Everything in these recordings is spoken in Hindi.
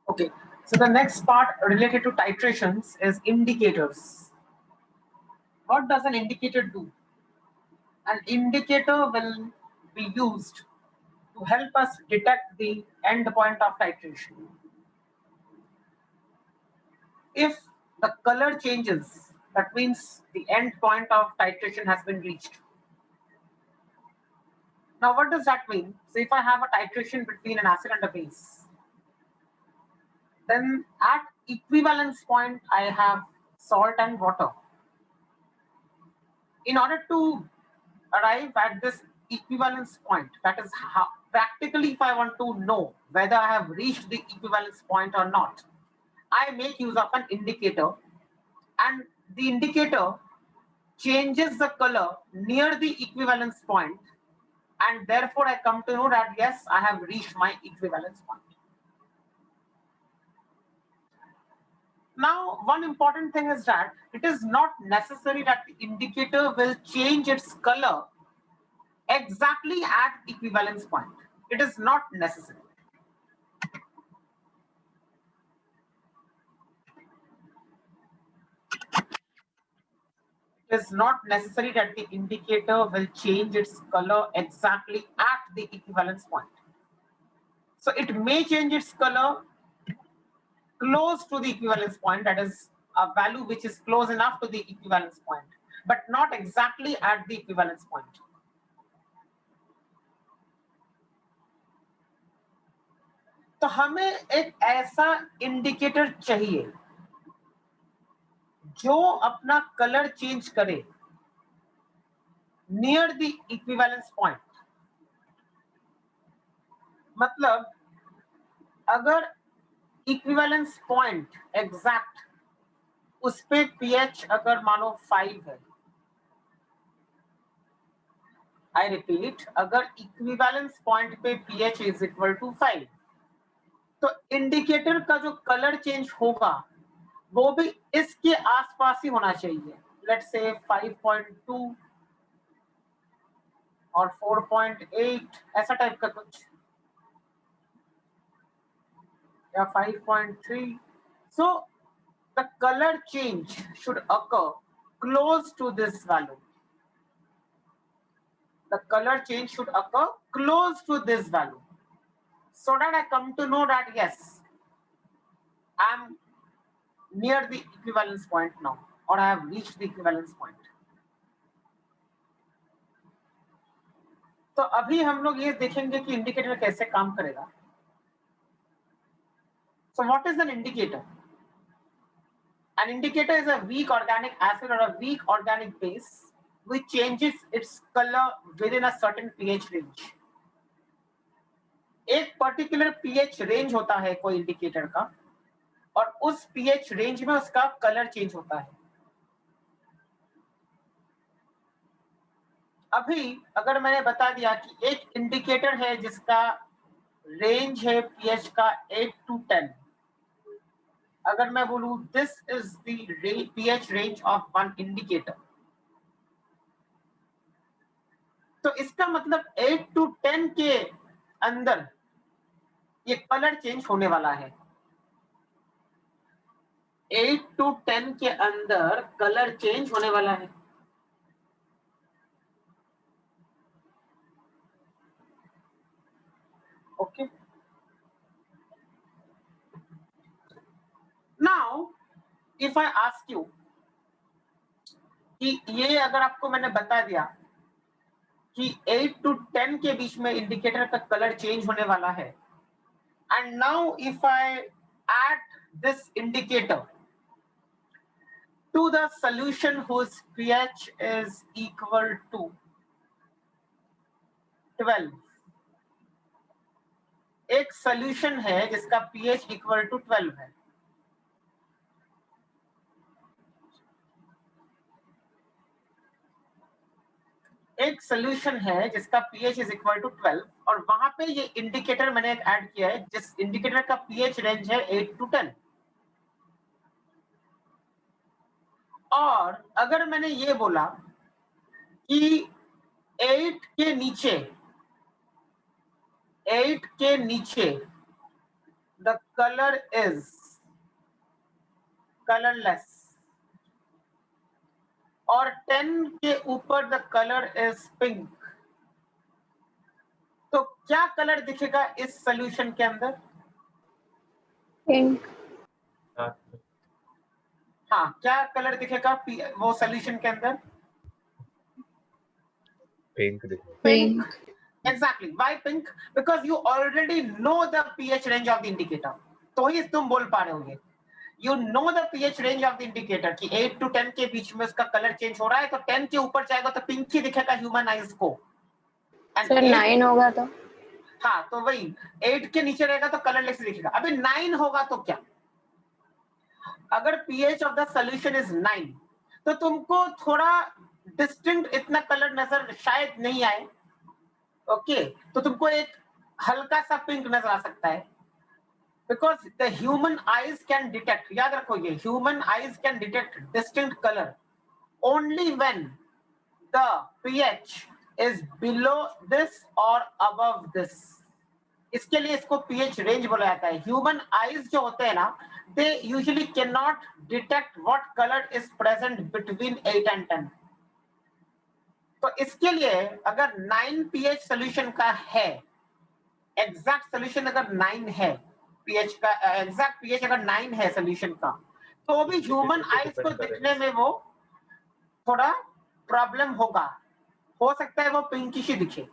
Okay, so the next part related to titrations is indicators. What does an indicator do? An indicator will be used to help us detect the end point of titration. If the color changes, that means the end point of titration has been reached. Now, what does that mean? So, if I have a titration between an acid and a base, then at equivalence point, I have salt and water. In order to arrive at this equivalence point, that is how practically if I want to know whether I have reached the equivalence point or not, I make use of an indicator, and the indicator changes the color near the equivalence point, and therefore I come to know that yes, I have reached my equivalence point. Now, one important thing is that it is not necessary that the indicator will change its color exactly at equivalence point. It is not necessary. It is not necessary that the indicator will change its color exactly at the equivalence point. So it may change its color close to the equivalence point, that is a value which is close enough to the equivalence point, but not exactly at the equivalence point. तो हमें एक ऐसा इंडिकेटर चाहिए जो अपना कलर चेंज करे नियर द इक्विवेलेंस पॉइंट. मतलब अगर इक्विवेलेंस पॉइंट एग्जैक्ट उस पे पीएच अगर मानो 5 है, आई रिपीट, अगर इक्विवेलेंस पॉइंट पे पीएच इज इक्वल टू 5, तो इंडिकेटर का जो कलर चेंज होगा वो भी इसके आसपास ही होना चाहिए. लेट्स से 5.2 और 4.8 ऐसा टाइप का कुछ, या 5.3. So the color change should occur close to this value. The color change should occur close to this value, so that I come to know that yes, I am near the equivalence point now, or I have reached the equivalence point. तो अभी हम लोग ये देखेंगे कि इंडिकेटर कैसे काम करेगा. So what is an indicator? An indicator is a weak organic acid or a weak organic base which changes its color within a certain pH range. एक पर्टिकुलर पीएच रेंज होता है कोई इंडिकेटर का, और उस पीएच रेंज में उसका कलर चेंज होता है. अभी अगर मैंने बता दिया कि एक इंडिकेटर है जिसका रेंज है पीएच का 8 to 10, अगर मैं बोलूं this is the pH range of one indicator, तो इसका मतलब 8 to 10 के अंदर ये कलर चेंज होने वाला है. 8 to 10 के अंदर कलर चेंज होने वाला है. Okay, now if I ask you कि ये अगर आपको मैंने बता दिया कि 8 to 10 के बीच में इंडिकेटर का कलर चेंज होने वाला है, and now if I add this indicator to the solution whose pH is equal to 12. एक सॉल्यूशन है जिसका pH इक्वल टू 12 है. एक सॉल्यूशन है जिसका pH इज इक्वल टू 12, और वहां पे ये इंडिकेटर मैंने ऐड किया है जिस इंडिकेटर का pH रेंज है 8 to 10. और अगर मैंने ये बोला कि 8 के नीचे the color is colorless और 10 के ऊपर the color is pink, तो क्या कलर दिखेगा इस सॉल्यूशन के अंदर? पिंक। हाँ, क्या कलर दिखेगा वो सॉल्यूशन के अंदर? Pink. Pink. Exactly. Why pink? Because you already know the pH range of the indicator. तो ही तुम बोल पा रहे होगे. You know the pH range of the indicator कि 8 to 10 के बीच में उसका कलर चेंज हो रहा है, तो 10 के ऊपर जाएगा तो पिंक ही दिखेगा ह्यूमन आइज को. सर 9 होगा तो? हाँ, तो वही 8 के नीचे रहेगा तो कलरलेस दिखेगा. अभी 9 होगा तो क्या? अगर pH of the solution is 9, तो तुमको थोड़ा डिस्टिंक्ट इतना कलर नजर शायद नहीं आए. ओके, तो तुमको एक हल्का सा पिंक नजर आ सकता है. Because the human eyes can detect, याद रखो ये, human eyes can detect distinct color only when the pH is below this or above this. इसके लिए इसको pH range बोला जाता है. Human eyes जो होते हैं ना, they usually cannot detect what color is present between 8 and 10. तो इसके लिए अगर 9 pH solution का है, एग्जैक्ट सोल्यूशन अगर 9 है, पीएच का एग्जैक्ट पीएच अगर 9 है सोल्यूशन का, तो भी ह्यूमन आइज को दिखने में वो थोड़ा प्रॉब्लम होगा. हो सकता है वो पिंकिश ही दिखे.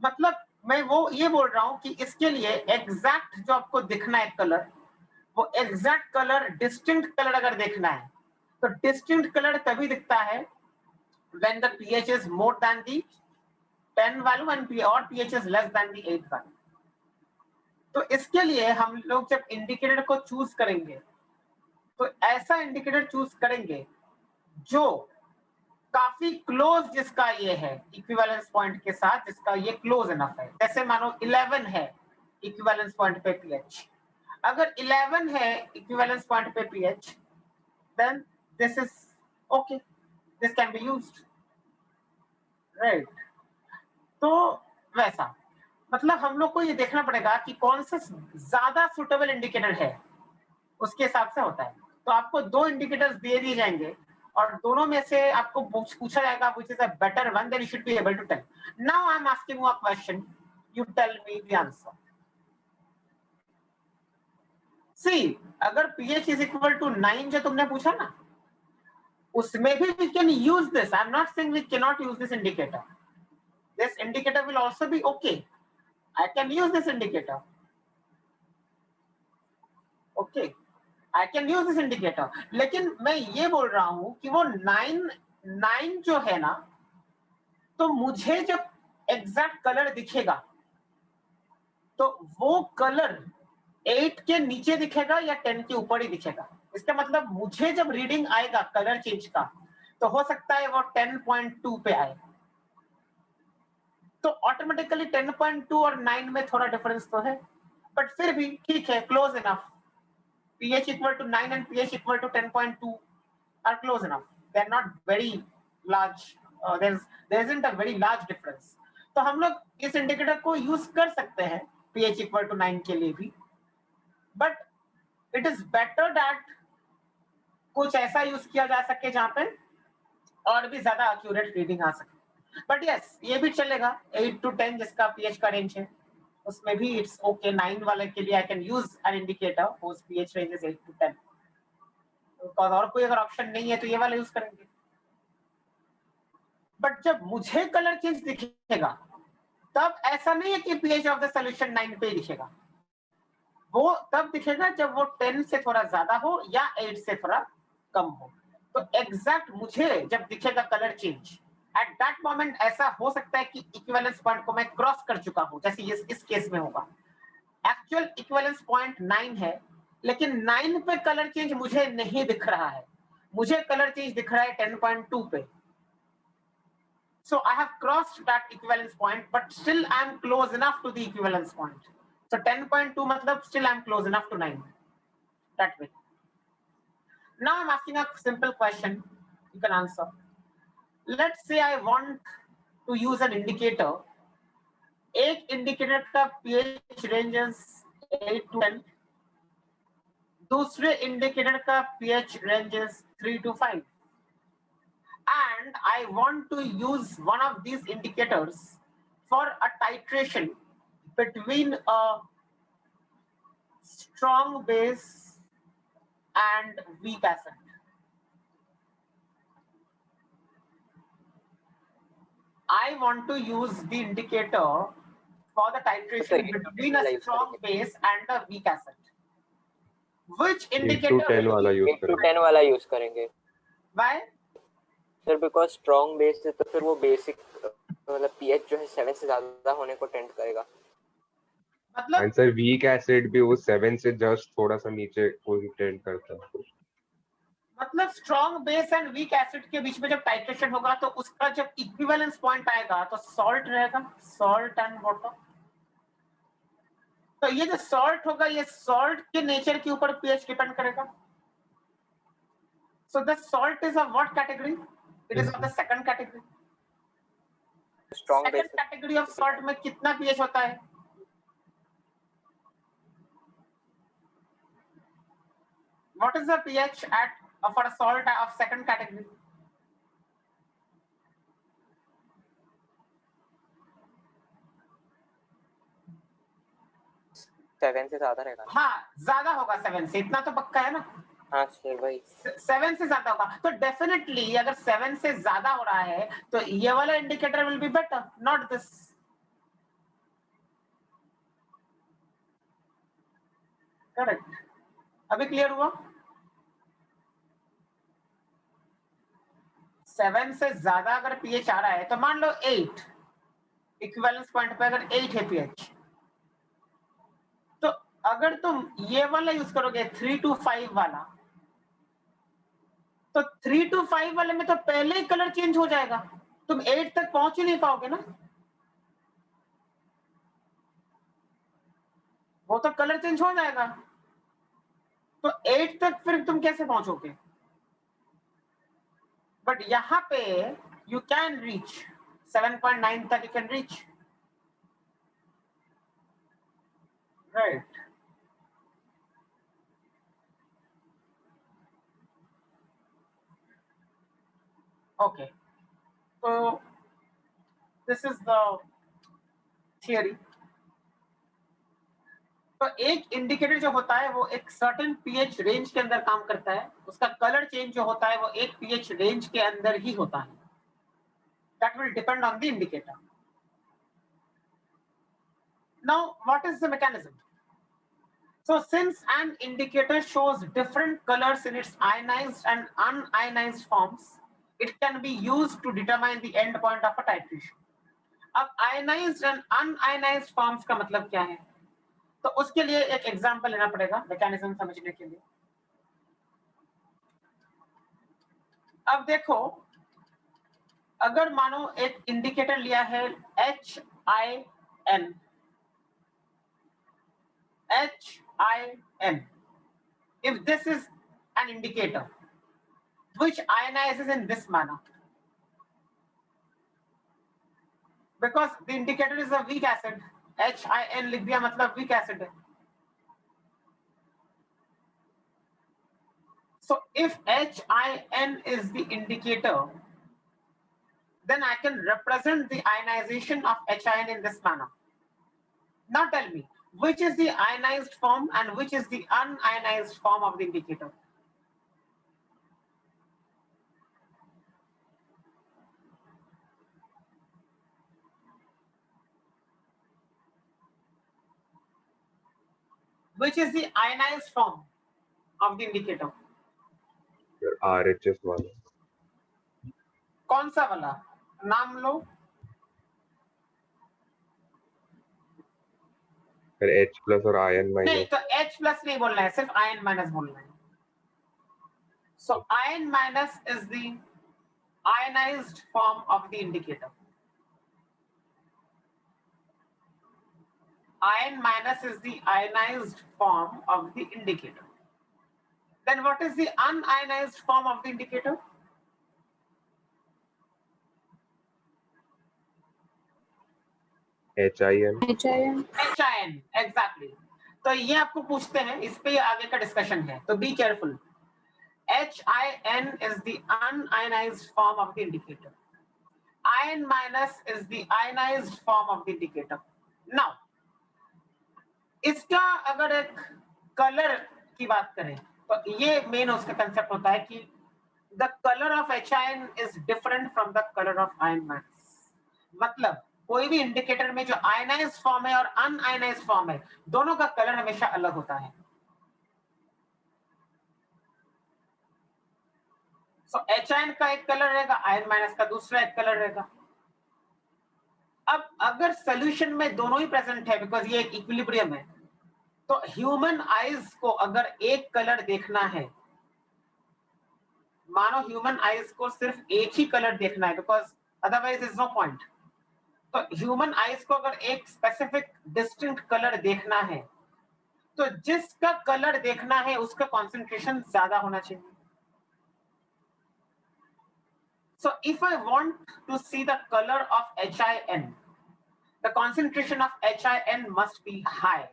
मतलब मैं वो ये बोल रहा हूं कि इसके लिए एग्जैक्ट जो आपको दिखना है कलर, वो एग्जैक्ट कलर, डिस्टिंक्ट कलर अगर देखना है, तो डिस्टिंक्ट कलर तभी दिखता है when the pH is more than the 10 value and pH is less than the 8 value. तो इसके लिए हम लोग जब इंडिकेटर को चूज करेंगे, तो ऐसा इंडिकेटर चूज करेंगे जो काफी क्लोज जिसका ये है इक्विवेलेंस पॉइंट के साथ, जिसका ये क्लोज इनफ है. जैसे मानो 11 है इक्विवेलेंस पॉइंट पे पीएच. अगर 11 है इक्विवेलेंस पॉइंट पे pH, then this is okay, this can be used, right. तो वैसा मतलब हम लोग को ये देखना पड़ेगा कि कौन सा ज्यादा सुटेबल इंडिकेटर है, उसके हिसाब से होता है. तो आपको 2 इंडिकेटर्स दे दिए जाएंगे और दोनों में से आपको पूछा जाएगा which is a better one, then you should be able to tell. Now I am asking you a question, you tell me the answer. See, अगर pH is equal to 9 जो तुमने पूछा ना, उसमें भी we can use this. I am not saying we cannot use this indicator. This indicator will also be okay. I can use this indicator. Okay, I can use this indicator. लेकिन मैं ये बोल रहा हूं कि वो 9 जो है ना, तो मुझे जब एग्जैक्ट कलर दिखेगा, तो वो कलर 8 के नीचे दिखेगा या 10 के ऊपर ही दिखेगा. इसका मतलब मुझे जब रीडिंग आएगा कलर चेंज का, तो हो सकता है वो 10.2 पे आए. तो ऑटोमेटिकली 10.2 और 9 में थोड़ा डिफरेंस तो है, बट फिर भी ठीक है, close enough. pH equal to 9 and pH equal to 10.2 are close enough. They are not very large. There isn't a very large difference. तो हम लोग इस इंडिकेटर को यूज कर सकते हैं pH equal to 9 के लिए भी, but it is better that कुछ ऐसा यूज किया जा सके जहां पे और भी ज्यादा एक्यूरेट रीडिंग आ सके. बट यस, ये भी चलेगा 8 to 10 जिसका pH का रेंज है, उसमें भी इट्स ओके. 9 वाले के लिए I can use an indicator whose pH range is 8 to 10. Because और कोई अगर ऑप्शन नहीं है तो ये वाला यूज करेंगे. बट जब मुझे कलर चेंज दिखेगा, तब ऐसा नहीं है कि pH ऑफ द सॉल्यूशन 9 पे ही दिखेगा. वो तब दिखेगा जब वो 10 से थोड़ा ज्यादा हो या 8 से थोड़ा कम हो. तो एग्जैक्ट मुझे जब दिखेगा colour change, at that moment ऐसा हो सकता है कि इक्विवेलेंस पॉइंट को मैं क्रॉस कर चुका हूं, जैसे इस केस में होगा. एक्चुअल इक्विवेलेंस पॉइंट 9 है, लेकिन 9 पे कलर चेंज मुझे नहीं दिख रहा है, मुझे कलर चेंज दिख रहा है 10.2 पे. So I have crossed that equivalence point, but still I am close enough to the equivalence point. So 10.2 matlab still I am close enough to 9. That way. Now I'm asking a simple question. You can answer. Let's say I want to use an indicator. एक इंडिकेटर का pH range is 8 to 10. दूसरे इंडिकेटर का pH range is 3 to 5. And I want to use one of these indicators for a titration between a strong base and weak acid. I want to use the indicator for the titration between a strong base and a weak acid. Which 8 to indicator 10 वाला यूज 8 to करेंगे 10 वाला यूज करेंगे Why? Sir because strong base है तो फिर वो बेसिक मतलब पीएच जो है 7 से ज्यादा होने को टेंड करेगा मतलब एंड सर वीक एसिड भी वो 7 से जस्ट थोड़ा सा नीचे को ही टेंड करता है मतलब strong base and weak acid के बीच में जब टाइट्रेशन होगा तो उसका जब इक्विवेलेंस पॉइंट आएगा तो सॉल्ट रहेगा, सॉल्ट एंड वाटर. तो ये जो सॉल्ट होगा ये सॉल्ट के नेचर के ऊपर पीएच डिपेंड करेगा. So the salt is of what category? It is of the second category. Strong Second base category of salt में कितना pH होता है? What is the pH at for a salt of second category? Seven से ज्यादा रहेगा हाँ, ज्यादा होगा 7 से, इतना तो पक्का है ना. हाँ सर भाई 7 से ज्यादा होगा तो डेफिनेटली अगर 7 से ज्यादा हो रहा है तो ये वाला indicator will be better, not this. Correct. अभी क्लियर हुआ? 7 से ज्यादा अगर पीएच आ रहा है तो मान लो 8 इक्विवेलेंस पॉइंट पे अगर 8 है पीएच तो अगर तुम ये वाला यूज करोगे 3 to 5 वाला तो 3 to 5 वाले में तो पहले ही कलर चेंज हो जाएगा, तुम 8 तक पहुंच ही नहीं पाओगे ना. वो तो कलर चेंज हो जाएगा तो 8 तक फिर तुम कैसे पहुंचोगे. बट यहां पे यू कैन रीच 7.9 तक, you can reach. Right. Okay, तो दिस इज द थियरी. तो एक इंडिकेटर जो होता है वो एक सर्टेन पीएच रेंज के अंदर काम करता है, उसका कलर चेंज जो होता है वो एक पीएच रेंज के अंदर ही होता है. That will depend on the indicator. Now what is the mechanism? So since an indicator shows different colors in its ionized and unionized forms, it can be used to determine the end point of a titration. अब ionized and unionized forms का मतलब क्या है? तो उसके लिए एक एग्जांपल लेना पड़ेगा मैकेनिज्म समझने के लिए. अब देखो, अगर मानो एक इंडिकेटर लिया है HIN, if this is an indicator which ionizes in this manner, because the indicator is a weak acid, HIN लिख दिया मतलब weak acid है. So if HIN is the indicator, then I can represent the ionization of HIN in this manner. Now tell me, which is the ionized form and which is the unionized form of the indicator? Which is the ionized form of the indicator? RHS वाला कौन सा वाला नाम लो. फिर H प्लस और आयन नहीं, माइनस तो H प्लस नहीं बोलना है, सिर्फ आयन माइनस बोलना है. So ion minus is the ionized form of the indicator. Ion minus is the ionized form of the indicator. Then what is the unionized form of the indicator? HIN HIN. HIN, exactly. तो ये आपको पूछते हैं, इस पे आगे का डिस्कशन है, तो be careful. HIN is the unionized form of the indicator. Ion minus is the ionized form of the indicator. Now, इसका अगर एक कलर की बात करें तो ये मेन उसका कंसेप्ट होता है कि the color of HIN is different from the color of ion minus. मतलब कोई भी इंडिकेटर में जो आयनाइज्ड फॉर्म है और अनआयनाइज्ड फॉर्म है, दोनों का कलर हमेशा अलग होता है। सो HIN का एक कलर रहेगा, आयन माइनस का दूसरा एक कलर रहेगा। अब अगर सोल्यूशन में दोनों ही प्रेजेंट है, बिकॉज ये एक इक्विलिब्रियम है, तो ह्यूमन आईज को अगर एक कलर देखना है, मानो ह्यूमन आईज को सिर्फ एक ही कलर देखना है, because otherwise is no point. तो ह्यूमन आईज को अगर एक स्पेसिफिक डिस्टिंक्ट कलर देखना है, तो जिसका कलर देखना है उसका कॉन्सेंट्रेशन ज्यादा होना चाहिए। So if I want to see the color of HIN, the concentration of HIN must be high.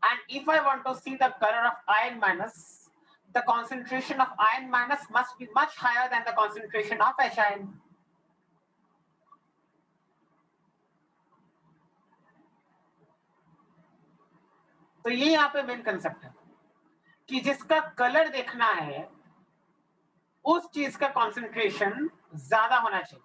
And if I want to see the color of ion minus, the concentration of ion minus must be much higher than the concentration of HIN. तो ये यहाँ पे मेन कंसेप्ट है कि जिसका कलर देखना है उस चीज का कॉन्सेंट्रेशन ज्यादा होना चाहिए।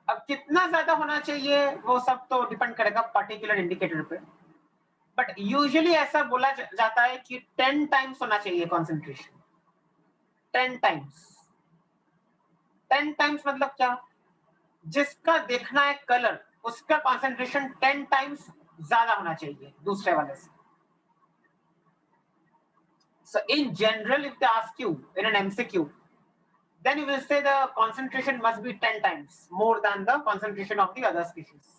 अब कितना ज्यादा होना चाहिए वो सब तो डिपेंड करेगा पर्टिकुलर इंडिकेटर पे, बट यूजुअली ऐसा बोला जाता है कि 10 टाइम्स होना चाहिए कॉन्सेंट्रेशन। 10 टाइम्स। 10 टाइम्स मतलब क्या? जिसका देखना है कलर उसका कॉन्सेंट्रेशन 10 टाइम्स ज्यादा होना चाहिए दूसरे वाले से। So in general, if they ask you in an MCQ, then you will say the concentration must be 10 times more than the concentration of the other species.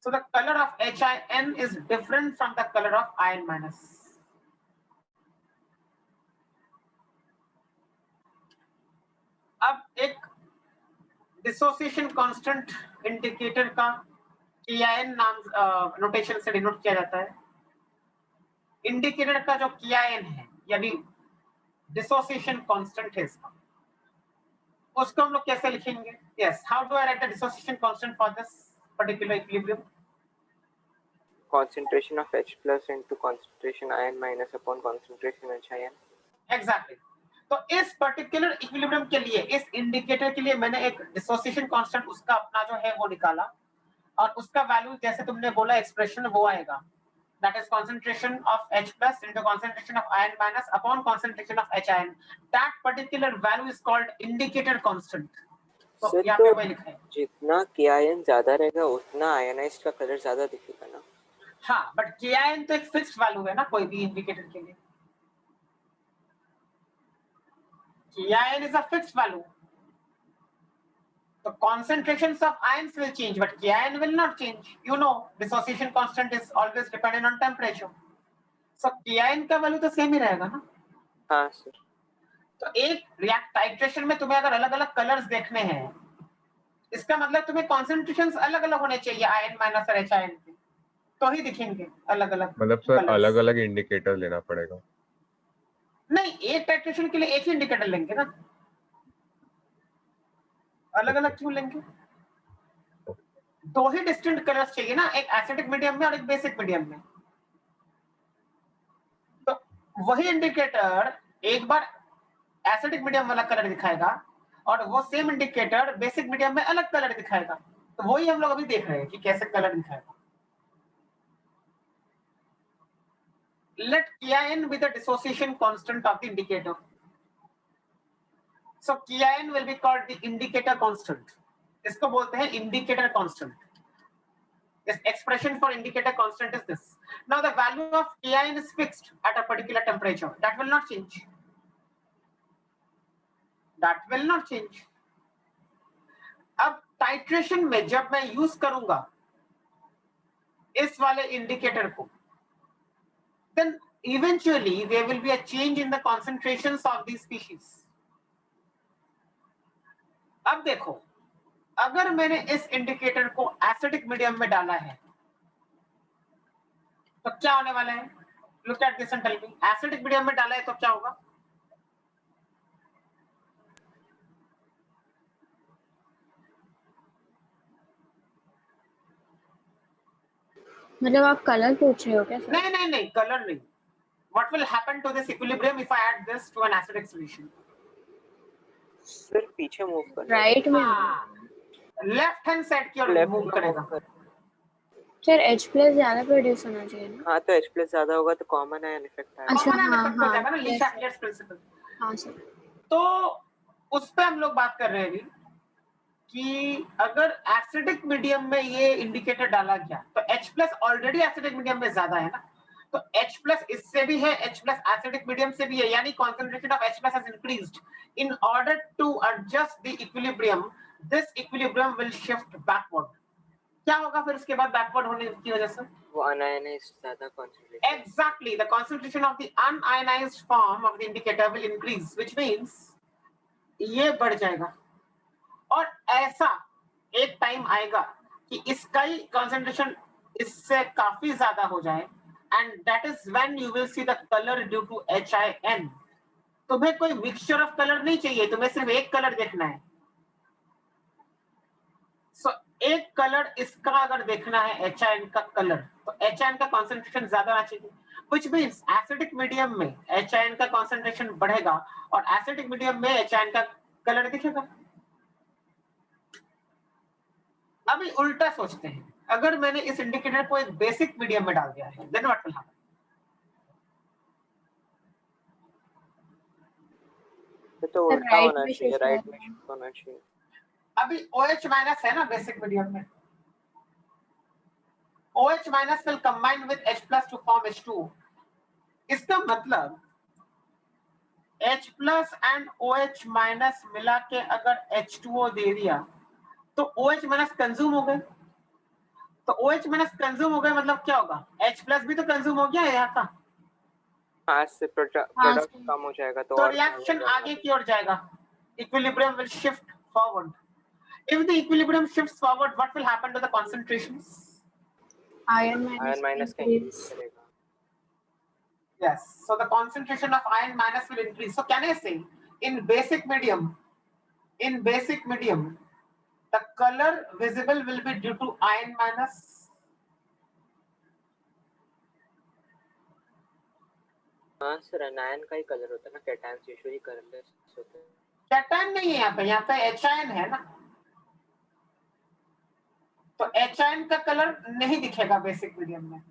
So the color of HIN is different from the color of ion minus. अब एक डिसोसिएशन कांस्टेंट इंडिकेटर का KIN नाम नोटेशन से डिनोट किया जाता है। इंडिकेटर का जो KIN है यानी डिसोसिएशन कांस्टेंट है इसका, उसको हम लोग कैसे लिखेंगे? Yes, how do I right the dissociation constant for this particular equilibrium? concentration of H plus into concentration ion minus upon concentration HIN. Exactly. तो इस पर्टिकुलर इक्विलिब्रियम के लिए, इस इंडिकेटर के लिए मैंने एक डिसोसिएशन कांस्टेंट उसका अपना जो है वो निकाला, और उसका वैल्यू जैसे तुमने बोला एक्सप्रेशन वो आएगा, that is concentration of H plus into concentration of ion minus upon concentration of HIN. That particular value is called indicator constant. तो यहाँ पे वही लिखा है। जितना KIN ज्यादा रहेगा उतना आयनाइज्ड का कलर ज्यादा दिखेगा ना? हाँ, बट KIN तो एक फिक्स्ड वैल्यू है ना कोई भी इंडिकेटर के लिए। KIN is a fixed value. The concentrations of ions will change, but KIN will not change. You know, dissociation constant is always dependent on temperature. So KIN का वैल्यू तो सेम ही रहेगा ना? हाँ सर। तो एक रिएक्ट टाइट्रेशन में तुम्हें अगर अलग अलग कलर्स देखने हैं, इसका मतलब तुम्हें कॉन्सेंट्रेशंस अलग अलग होने चाहिए आयन माइनस और HIN के, तो ही दिखेंगे अलग अलग। मतलब सर अलग अलग इंडिकेटर लेना पड़ेगा? नहीं, एक टाइट्रेशन के लिए एक ही इंडिकेटर लेंगे ना, अलग अलग क्यों लेंगे? दो ही डिस्टिंक्ट कलर्स चाहिए ना, एक एसिडिक मीडियम में और एक बेसिक मीडियम में। तो वही इंडिकेटर एक बार एसिडिक मीडियम वाला कलर दिखाएगा और वो सेम इंडिकेटर बेसिक मीडियम में अलग कलर दिखाएगा। तो वही हम लोग अभी देख रहे हैं कि कैसे कलर दिखाएगा। Let KIN be the dissociation constant of the indicator. So KIN will be called the indicator constant. इसको बोलते हैं indicator constant. This expression for indicator constant is this. Now the value of KIN is fixed at a particular temperature. That will not change. That will not change. अब टाइट्रेशन में जब मैं यूज करूंगा इस वाले इंडिकेटर को, then eventually there will be a change in the concentrations of these species. अब देखो, अगर मैंने इस इंडिकेटर को एसिडिक मीडियम में डाला है तो क्या होने वाला है? Look at this and tell me, acidic medium में डाला है तो क्या होगा? मतलब आप कलर पूछ रहे हो क्या सर? नहीं नहीं नहीं, कलर नहीं. What will happen to this equilibrium if I add this to an acidic solution? फिर पीछे मूव कर राइट में लेफ्ट हैंड साइड की ओर लेफ्ट मूव करेगा. सर H प्लस ज्यादा प्रोड्यूस होना चाहिए ना? हाँ तो H प्लस ज्यादा होगा तो कॉमन आयन इफेक्ट आएगा. अच्छा, कॉमन आयन हाँ, इफेक्ट हो हाँ, जाएगा ना, yes, ली-शैक्लर्स प्रिंसिपल. हाँ सर. तो उस पे हम लोग बात कर रहे हैं अभी कि अगर एसिडिक मीडियम में ये इंडिकेटर डाला गया तो H plus already acidic medium में ज्यादा है ना, तो H प्लस इससे भी है, H प्लस एसिडिक मीडियम से भी है, यानी concentration of H plus has increased. In order to adjust the equilibrium, this equilibrium will shift backward. क्या होगा फिर उसके बाद बैकवर्ड होने की वजह से? वो अनआयनाइज्ड ज्यादा concentration. Exactly, the concentration of the unionized form of the indicator will increase, which means ये बढ़ जाएगा. और ऐसा एक टाइम आएगा कि इसका ही कंसंट्रेशन इससे काफी ज्यादा हो जाए, and that is when you will see the colour due to HIN. तुम्हें कोई मिक्सचर ऑफ कलर नहीं चाहिए, तुम्हें सिर्फ एक कलर देखना है. सो एक कलर इसका अगर देखना है HIN का कलर, तो HIN का कंसंट्रेशन ज्यादा होना चाहिए, व्हिच मींस एसिडिक मीडियम में HIN का कंसंट्रेशन बढ़ेगा और एसिडिक मीडियम में HIN का कलर दिखेगा. अभी उल्टा सोचते हैं, अगर मैंने इस इंडिकेटर को एक बेसिक मीडियम में डाल दिया है, देन व्हाट विल हैपन? तो उल्टा right होना में चाहिए, shift राइट होगा. में शिफ्ट होना चाहिए. अभी OH माइनस है ना बेसिक मीडियम में, OH minus will combine with H plus to form H2. इसका मतलब H plus and OH minus मिला के अगर H2O दे दिया तो OH माइनस कंज्यूम हो गए. तो OH माइनस कंज्यूम हो गए मतलब क्या होगा? H प्लस भी तो कंज्यूम हो गया है यहाँ का. हाँ, से प्रोडक्ट कम हो जाएगा तो और रिएक्शन आगे की ओर जाएगा. Equilibrium will shift forward. If the equilibrium shifts forward, what will happen to the concentrations? Iron ion minus का increase. इंक्रीज करेगा. Yes. So the concentration of ion minus will increase. So can I say in basic medium, the color visible will be due to ion minus. हाँ सर, अनायन का ही कलर होता है ना, कैटायंस यूजुअली कलरलेस होते हैं. कैटायन नहीं है यहाँ पे HIN है ना, तो HIN का कलर नहीं दिखेगा बेसिक मीडियम में.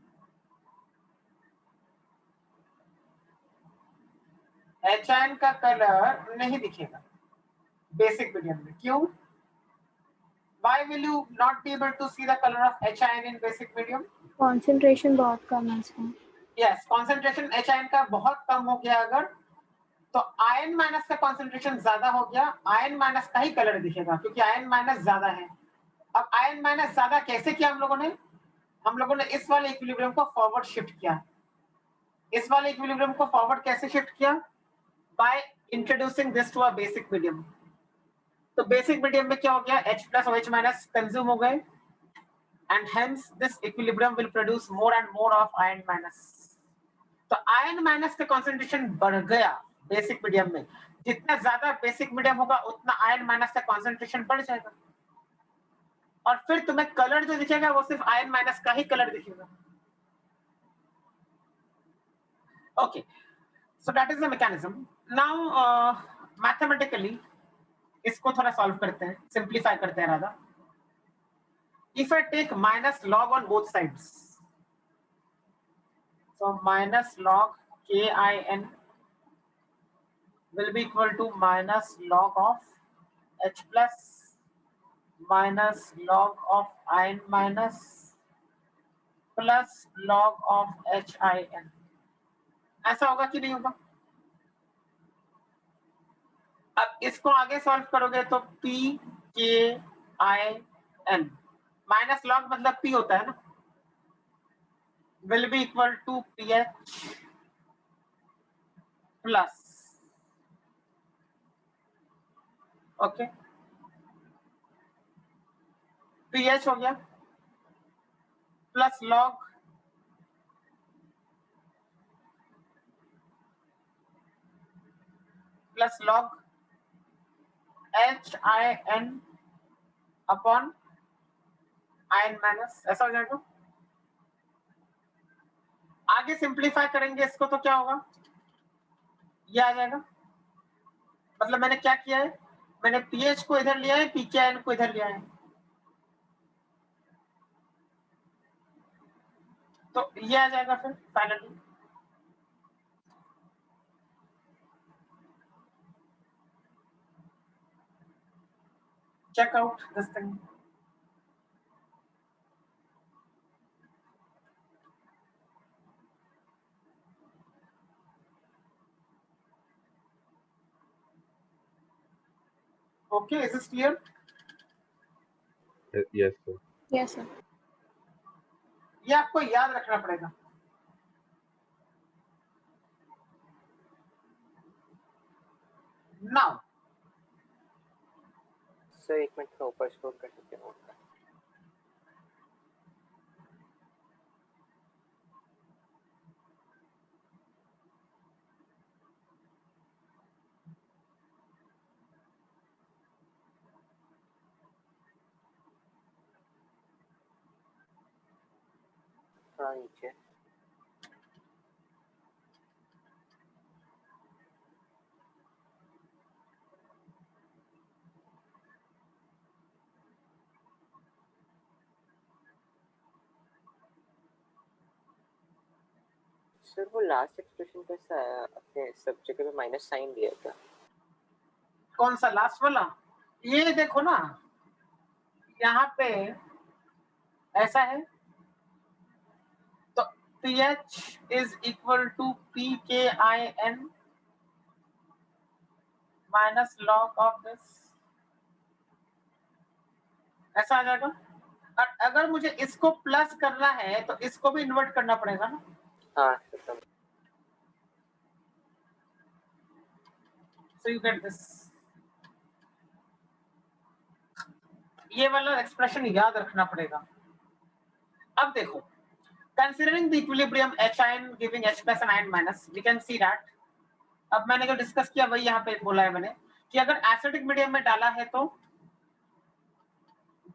HIN का कलर नहीं दिखेगा बेसिक मीडियम में. क्यों? Why will you not be able to see the color of HIN in basic medium? Concentration बहुत कम है इसका. Yes, concentration HIN का बहुत कम हो गया अगर, तो आयन माइनस का कंसंट्रेशन ज्यादा हो गया, आयन माइनस का ही कलर दिखेगा क्योंकि आयन माइनस ज्यादा है. अब आयन माइनस ज्यादा कैसे किया हम लोगों ने इस वाले इक्विलिब्रियम को फॉरवर्ड शिफ्ट किया. इस वाले इक्विलिब्रियम को फॉरवर्ड कैसे शिफ्ट किया? By introducing this to a basic medium. तो बेसिक मीडियम में क्या हो गया? H प्लस और H माइनस कंज्यूम हो गए, and hence this equilibrium will produce more and more of ion minus. तो आयन माइनस का कंसंट्रेशन बढ़ गया बेसिक मीडियम में. जितना ज्यादा बेसिक मीडियम होगा उतना आयन माइनस का कंसंट्रेशन बढ़ जाएगा, और फिर तुम्हें कलर जो दिखेगा वो सिर्फ आयन माइनस का ही कलर दिखेगा. Okay, so that is the mechanism. Now mathematically इसको थोड़ा सॉल्व करते हैं, सिंप्लीफाई करते हैं Radha. If I take minus log on both sides, so minus log KIN will be equal to minus log of H plus minus log of ion minus plus log of HIN. ऐसा होगा कि नहीं होगा? अब इसको आगे सॉल्व करोगे तो PKIN माइनस लॉग मतलब P होता है ना, will be equal to PH plus. Okay, pH हो गया plus log HIN upon ion minus, ऐसा हो जाएगा। आगे सिंप्लीफाई करेंगे इसको तो क्या होगा, ये आ जाएगा। मतलब मैंने क्या किया है, मैंने पीएच को इधर लिया है, पीकेआईएन को इधर लिया है, तो ये आ जाएगा फिर finally. Check out this thing. Okay, is this clear? Yes, sir. Yes, sir. ये आपको याद रखना पड़ेगा। Now, सर एक मिनट थोड़ा ऊपर स्क्रॉल कर सकते हैं नोट का। थोड़ा नीचे। सर वो लास्ट एक्सप्रेशन कैसा आया, अपने सब जगह पे माइनस साइन दिया था। कौन सा लास्ट वाला, ये देखो ना, यहाँ पे ऐसा है, तो pH is equal to pKIN minus log of this, ऐसा आ जाएगा। और अगर मुझे इसको प्लस करना है तो इसको भी इन्वर्ट करना पड़ेगा ना। हाँ sir. So you get this, ये वाला एक्सप्रेशन याद रखना पड़ेगा। अब देखो, considering the equilibrium HIN giving H plus and ion minus, we can see that, अब मैंने जो डिस्कस किया वही यहाँ पे बोला है मैंने कि अगर एसिडिक मीडियम में डाला है तो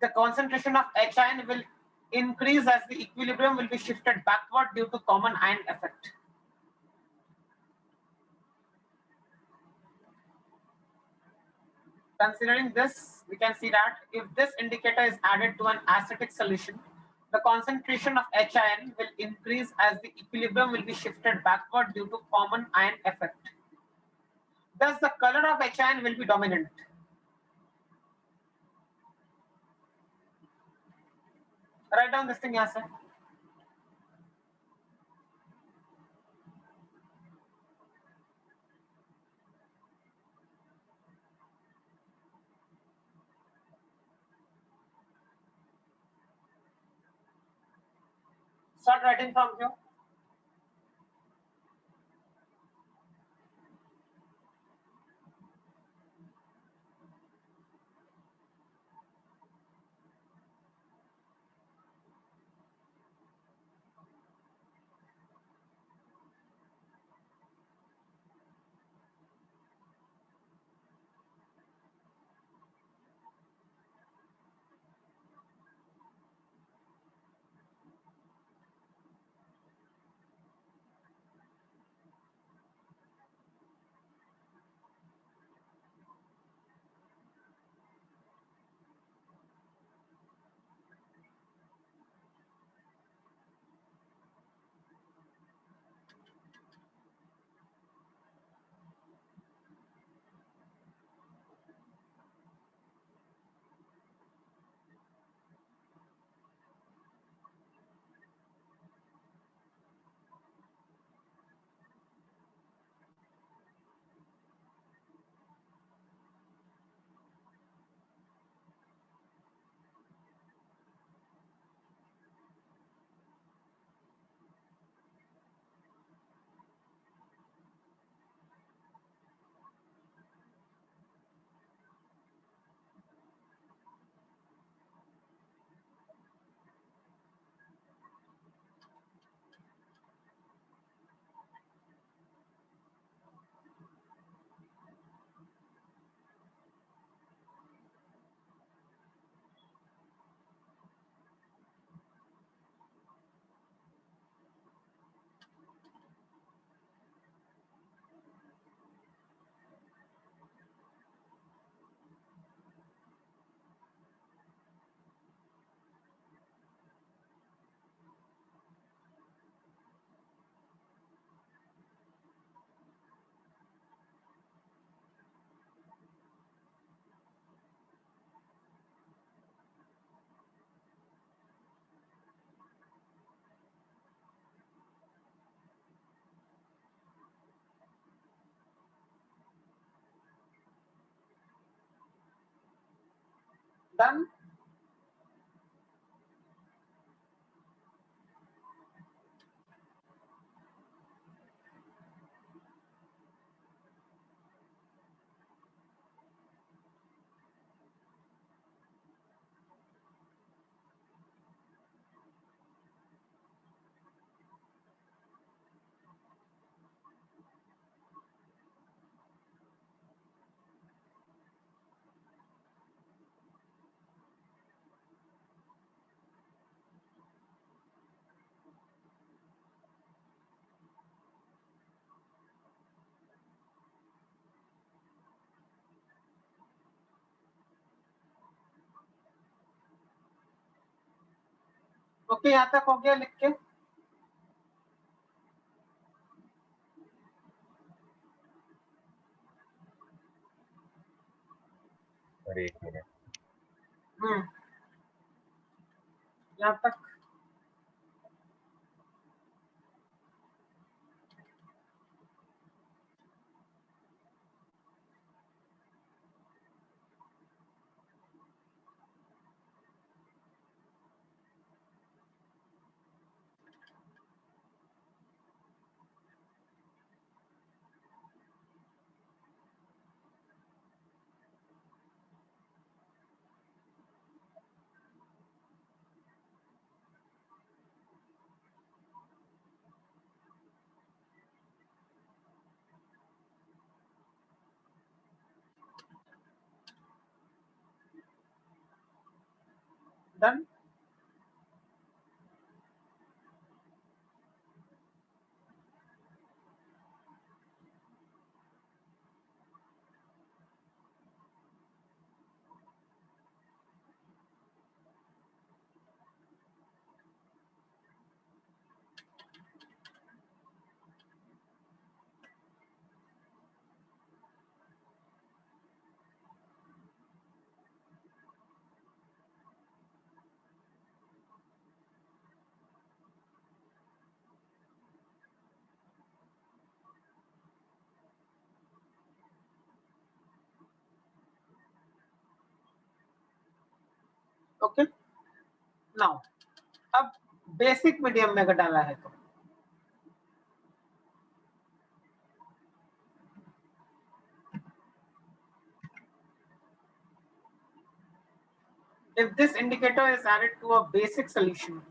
the concentration of HIN will increase as the equilibrium will be shifted backward due to common ion effect. Considering this, we can see that if this indicator is added to an acidic solution, the concentration of HIN will increase as the equilibrium will be shifted backward due to common ion effect. Thus, the color of HIN will be dominant. Write down this thing, yes, sir. Start writing from here. Done. Okay, यहाँ तक हो गया लिख के? अरे एक मिनट, यहाँ तक डन. ओके, नाउ अब बेसिक मीडियम में अगर डाला है तो if this indicator is added to a basic solution,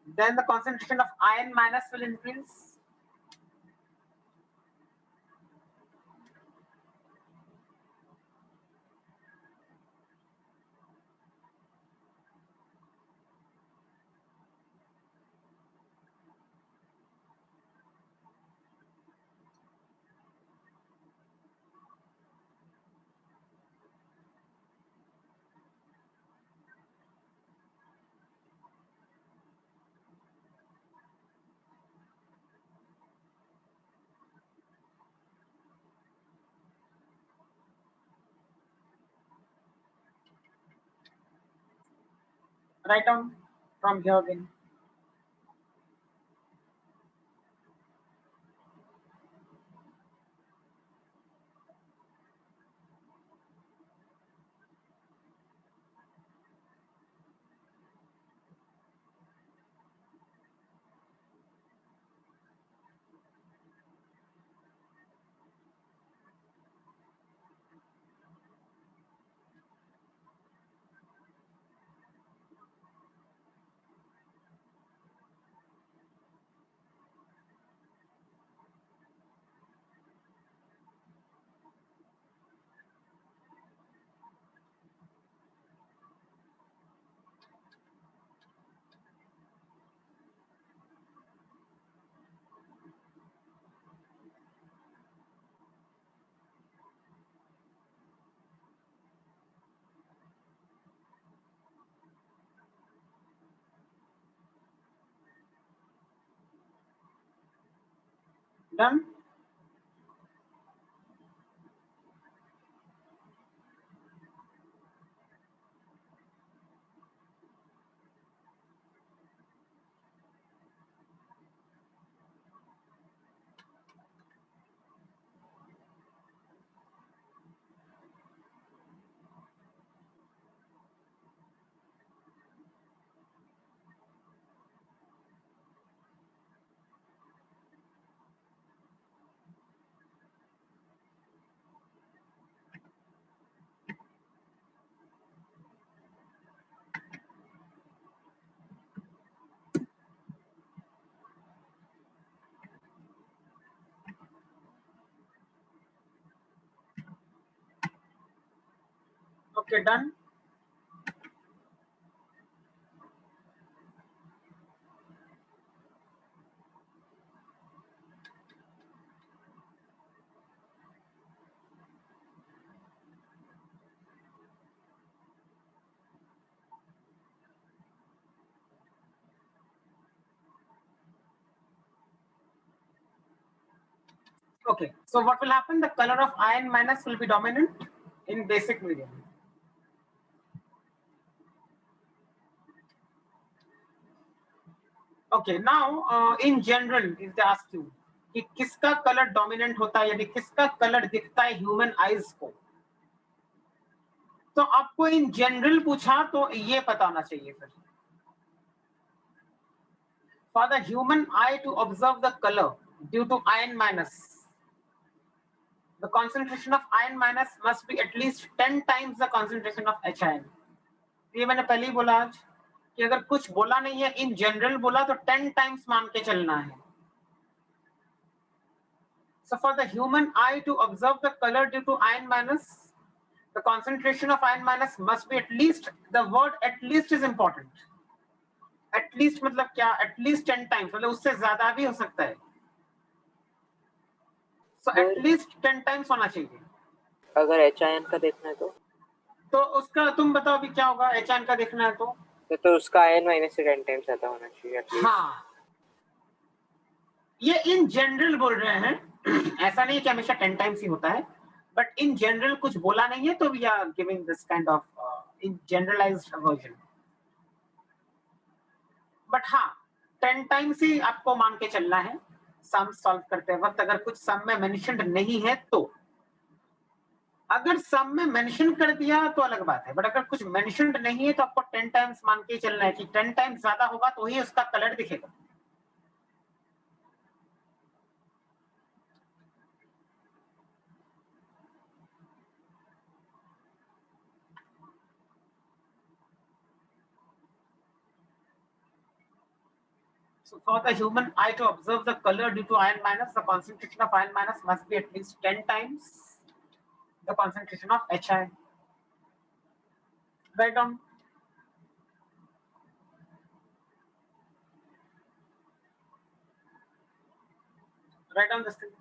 then the concentration of iron minus will increase. Write down from here again. Done. Okay, done. Okay, so what will happen? The color of iron minus will be dominant in basic medium. Okay, now in general, if they ask you कि किसका कलर डोमिनेंट होता है, यानी किसका कलर दिखता है ह्यूमन आईज को, तो आपको इन जनरल पूछा तो ये पता होना चाहिए फिर. For the human eye to observe the color due to iron minus, the concentration of iron minus must be at least 10 times the concentration of HIN. ये मैंने पहले ही बोला आज कि अगर कुछ बोला नहीं है, इन जनरल बोला तो 10 टाइम्स मान के चलना है. So for the human eye to observe the color due to iron minus, the concentration of iron minus must be at least, the word at least is important. At least मतलब क्या? At least 10 times, मतलब उससे ज्यादा भी हो सकता है. So at least 10 times होना चाहिए. अगर HIN का देखना है तो उसका तुम बताओ अभी क्या होगा. HIN का देखना है तो उसका आयन माइनस से 10 टाइम्स ज्यादा होना चाहिए एटलीस्ट. हाँ, ये इन जनरल बोल रहे हैं. ऐसा नहीं कि हमेशा 10 टाइम्स ही होता है, बट इन जनरल कुछ बोला नहीं है तो we are giving this kind of in generalized version. But हाँ, 10 टाइम्स ही आपको मान के चलना है सम सॉल्व करते वक्त. अगर कुछ सम में मेंशन्ड नहीं है तो, अगर सम में मेंशन कर दिया तो अलग बात है, बट अगर कुछ मेंशन्ड नहीं है तो आपको 10 टाइम्स मान के चलना है कि 10 टाइम्स ज्यादा होगा तो ही उसका कलर दिखेगा. So for the human eye to observe the color due to iron minus, the concentration of iron minus must be at least 10 times the concentration of HI. Write down. Write down this thing.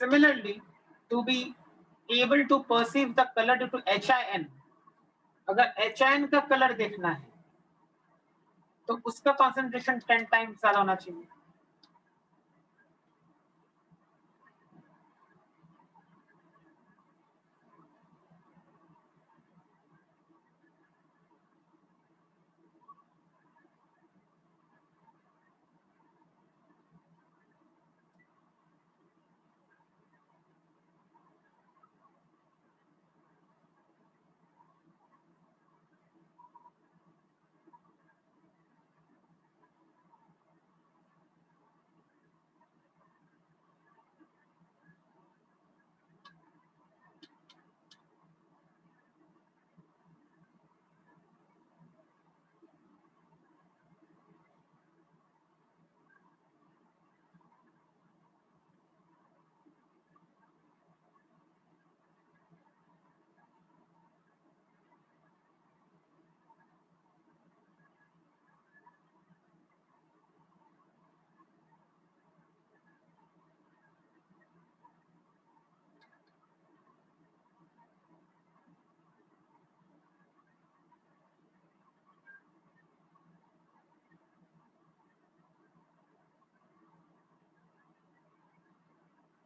Similarly, to be able to perceive the color due to HIN, अगर HIN का कलर देखना है तो उसका concentration 10 टाइम्स ज्यादा होना चाहिए.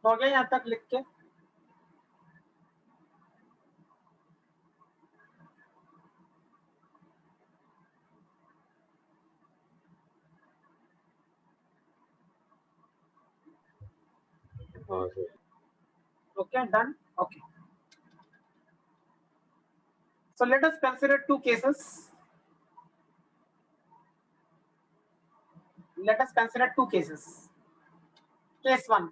हो गया यहाँ तक लिख के? हाँ sir. Okay, done. Okay. So let us consider two cases. Let us consider two cases. Case 1.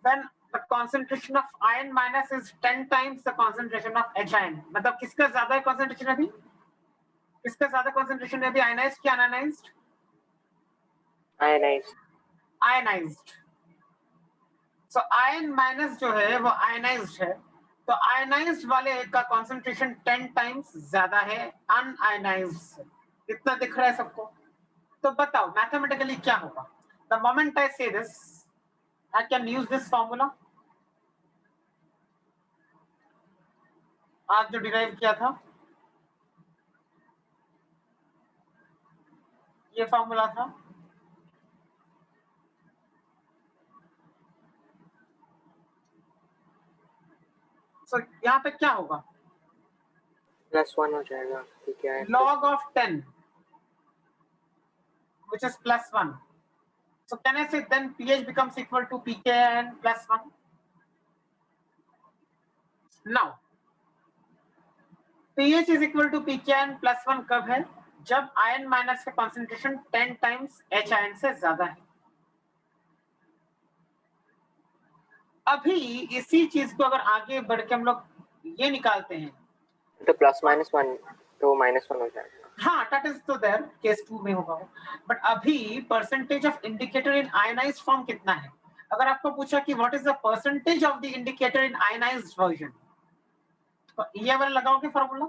When the concentration of iron minus is 10 times the concentration of HIN. मतलब किसका ज्यादा है concentration अभी? किसका ज्यादा concentration है अभी? Ionized क्या unionized? Ionized. Ionized. So iron minus जो है वो ionized है. तो ionized वाले का concentration 10 times ज्यादा है unionized से. इतना दिख रहा है सबको? तो बताओ मैथमेटिकली क्या होगा? The moment I say this, I can use this formula. आज जो डिराइव किया था ये फॉर्मूला था. So यहाँ पे क्या होगा? +1 हो जाएगा. ठीक है. Log of 10, which is +1. So can I say then pH becomes equal to pKn +1? Now pH is equal to pKn +1 कब है? जब आयन माइनस का कॉन्सेंट्रेशन 10 टाइम्स HIN से ज्यादा है. अभी इसी चीज को अगर आगे बढ़ के हम लोग ये निकालते हैं तो +-1 तो -1 हो जाएगा. हाँ, that is तो there केस 2 में होगा. बट अभी percentage of indicator in ionized form कितना है? अगर आपको पूछा कि what is the percentage of the indicator in ionised version, तो ये वाला लगाओगे फॉर्मूला.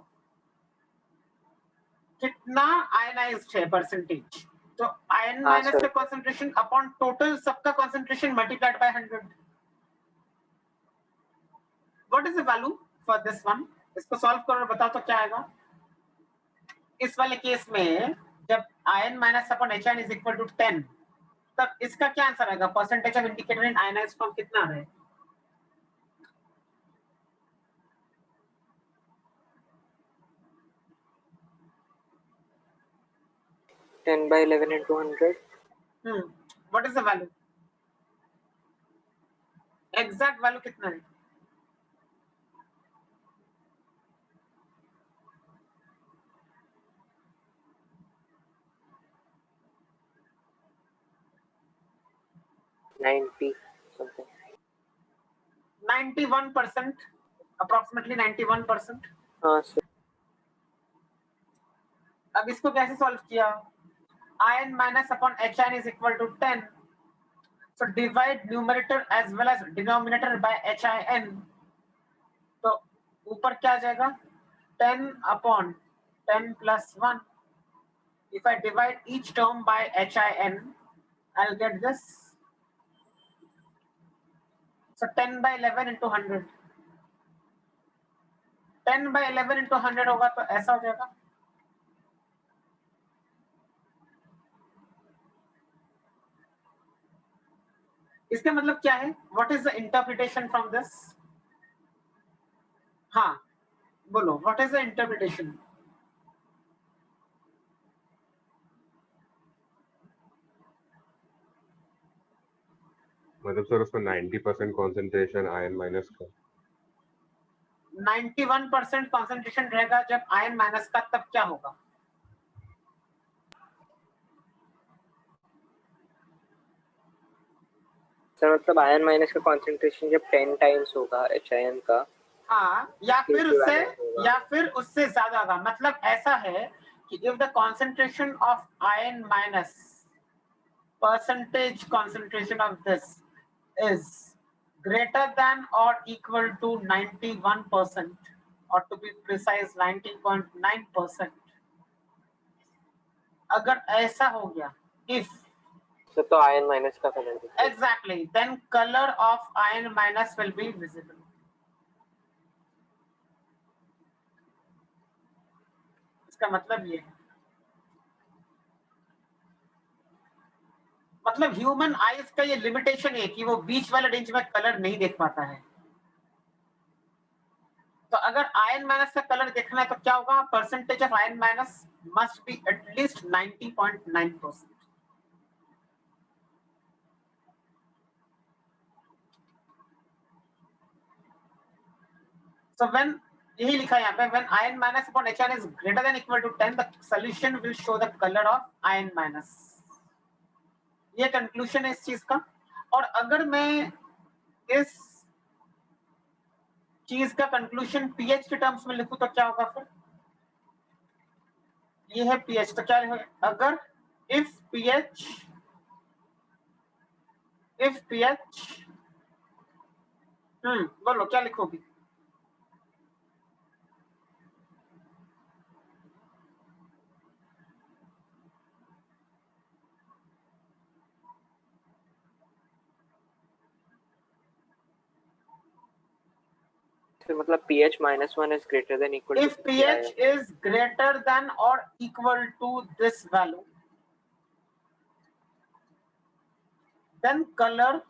कितना आयनाइज्ड है परसेंटेज? तो आयन माइनस का कंसंट्रेशन अपॉन टोटल सबका concentration multiplied by 100. What is the value for this one? इसको सॉल्व करो और बताओ तो क्या आएगा. इस वाले केस में जब ion minus upon HIN is equal to 10, तब इसका क्या आंसर आएगा? Percentage of indicator in ionized form कितना है? Ten by 11 into 100. What is the value? Exact value कितना है? something. 91%, approximately 91%. हाँ सर. अब इसको कैसे सॉल्व किया? Ion minus upon HIN is equal to 10. So divide numerator as well as denominator by HIN. तो ऊपर क्या आ जाएगा? 10 upon 10 plus 1. If I divide each term by HIN, I'll get this. So 10 by 11 into 100. 10 by 11 into 100 होगा तो ऐसा हो जाएगा. इसका मतलब क्या है? What is the interpretation from this? हाँ बोलो, what is the interpretation? मतलब सर उसका 90% कॉन्सेंट्रेशन आयन माइनस का. 91% कॉन्सेंट्रेशन रहेगा जब आयन माइनस का, तब क्या होगा? सर मतलब आयन माइनस का कंसंट्रेशन जब 10 टाइम्स होगा HIN का. हाँ, या फिर उससे ज्यादा होगा. मतलब ऐसा है कि if the concentration of iron minus percentage concentration of this is greater than or equal to 91%, or to be precise 90.9%. अगर ऐसा हो गया, if सर तो आयन माइनस का कलर दिखेगा. exactly, then color of iron minus will be visible. इसका मतलब ये है. मतलब ह्यूमन आईज का ये लिमिटेशन है कि वो बीच वाले रेंज में कलर नहीं देख पाता है। तो अगर आयन माइनस का कलर देखना है तो क्या होगा, percentage of ion minus must be at least 90.9%। So when यही लिखा है यहाँ पे, when iron minus upon HN is greater than equal to 10, the solution will show the color of iron minus। ये कंक्लूजन है इस चीज का। और अगर मैं इस चीज का कंक्लूजन पीएच के टर्म्स में लिखूं तो क्या होगा फिर, ये है पीएच, तो क्या है, अगर इफ पीएच बोलो क्या लिखोगी, मतलब pH -1 is greater than equal to if pH is greater than or equal to this value, then color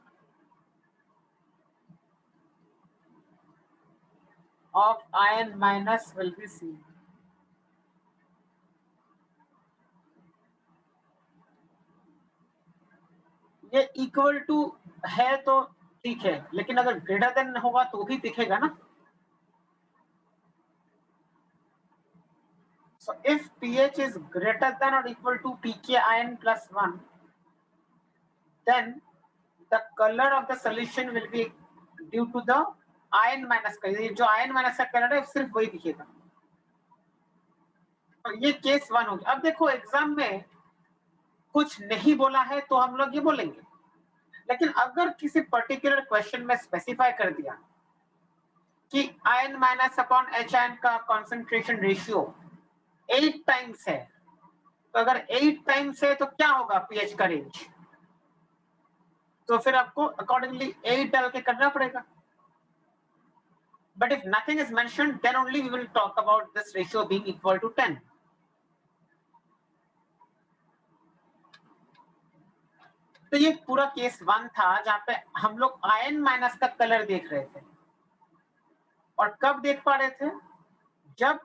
of iron minus will be seen। ये इक्वल टू है तो ठीक है, लेकिन अगर ग्रेटर देन होगा तो भी दिखेगा ना। So if pH is greater than or equal to pKion plus 1, then the color of the solution will be due to the ion minus का, जो ion minus का कलर है सिर्फ वही दिखेगा। तो ये केस 1 हो गया। अब देखो एग्जाम में कुछ नहीं बोला है तो हम लोग ये बोलेंगे, लेकिन अगर किसी पर्टिकुलर क्वेश्चन में स्पेसिफाई कर दिया कि ion minus upon H ion का कॉन्सेंट्रेशन रेशियो 8 टाइम्स है, तो अगर 8 टाइम्स है तो क्या होगा पीएच का रेंज, तो फिर आपको अकॉर्डिंगली 8 डाल के करना पड़ेगा। But if nothing is mentioned then only we will talk about this ratio being equal to 10। तो ये पूरा केस 1 था जहां पे हम लोग आयन माइनस का कलर देख रहे थे। और कब देख पा रहे थे, जब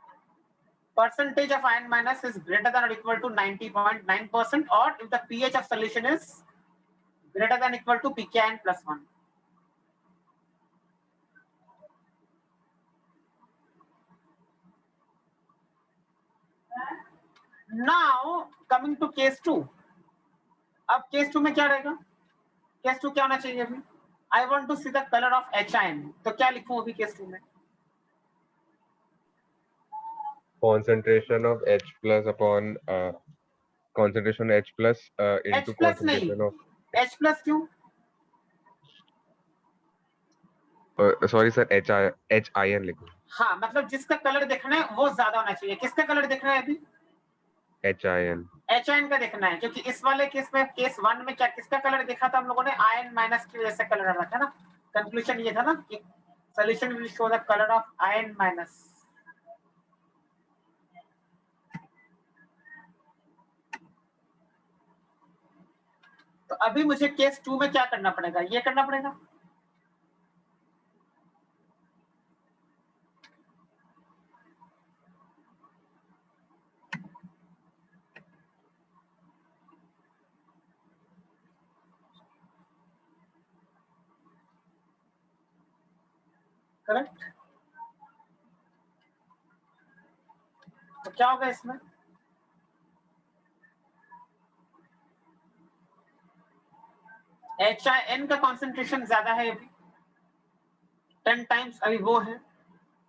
percentage of iron minus is greater than or equal to 90.9%, or if the pH of solution is greater than or equal to pKion plus 1। Now coming to case 2। अब केस 2 में क्या रहेगा, केस 2 क्या होना चाहिए अभी, I want to see the colour of H ion, तो क्या लिखूं अभी केस 2 में, concentration of H plus upon concentration H plus H into plus नहीं, concentration of H प्लस क्यों, sorry sir H ion लिखो, हाँ मतलब जिसका कलर देखना है वो ज्यादा होना चाहिए। किसका कलर देखना है अभी, H ion। एच आयन का देखना है, क्योंकि इस वाले केस में केस 1 में क्या किसका कलर देखा था हम लोगों ने, आयन माइनस की वजह से कलर आ रहा था ना। कंक्लूजन ये था ना कि solution will show the colour of ion minus. तो अभी मुझे केस 2 में क्या करना पड़ेगा, ये करना पड़ेगा, करेक्ट। तो क्या होगा इसमें, एच आई एन का कॉन्सेंट्रेशन ज्यादा है अभी 10 टाइम्स, अभी वो है,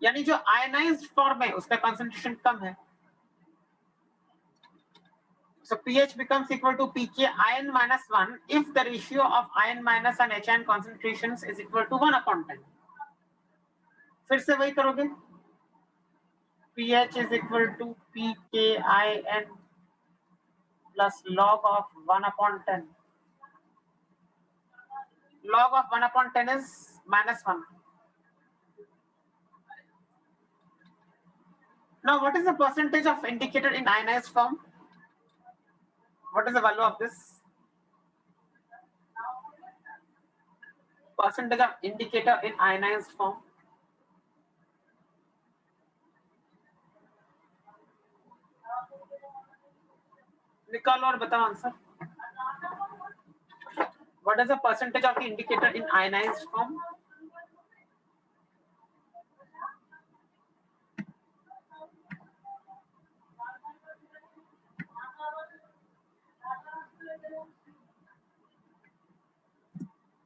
यानी जो आयनाइज्ड फॉर्म है उसका कॉन्सेंट्रेशन कम है। So pH becomes equal to pKion minus 1 if the ratio of ion minus and H ion concentrations is equal to 1/10। फिर से वही करोगे, pH is equal to pKion plus log of 1/10। Log of 1/10 is -1। Now what is the percentage of indicator in ionized form? What is the value of this? percentage of indicator in ionized form? निकालो और बताओ answer. What is the percentage of the indicator in ionized form?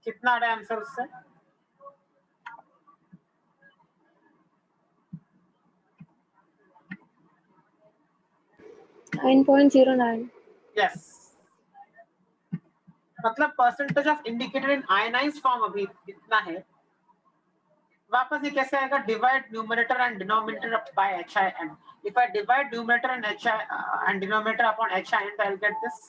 कितना आ रहा है आंसर उससे? $9.09. Yes. मतलब percentage of indicator in ionized form अभी इतना है. वापस ये कैसे आएगा? Divide numerator and denominator by HIN. If I divide numerator and and denominator upon HIN, I'll get this.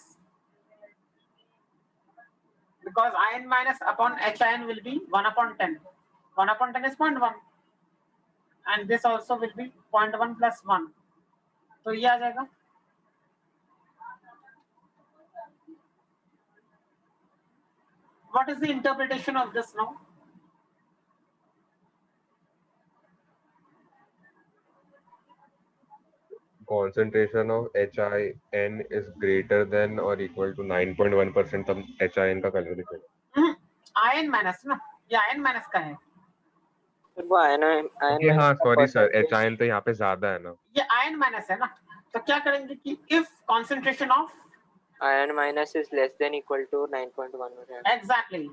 Because IN minus upon HIN will be 1 upon 10. 1 upon 10 is 0.1. And this also will be 0.1 plus 1. तो ये आ जाएगा. What is the interpretation of this now? Concentration of HIN is greater than or equal to 9.1%. तब HIN का कलर दिखेगा. IN minus ना, ये IN minus का है. फिर वो आयन हाँ सॉरी सर, HIN तो यहाँ पे ज्यादा है ना. ये आयन माइनस है ना, तो क्या करेंगे कि if concentration of ion minus is less than equal to 9.1 हो जाएगा. Exactly,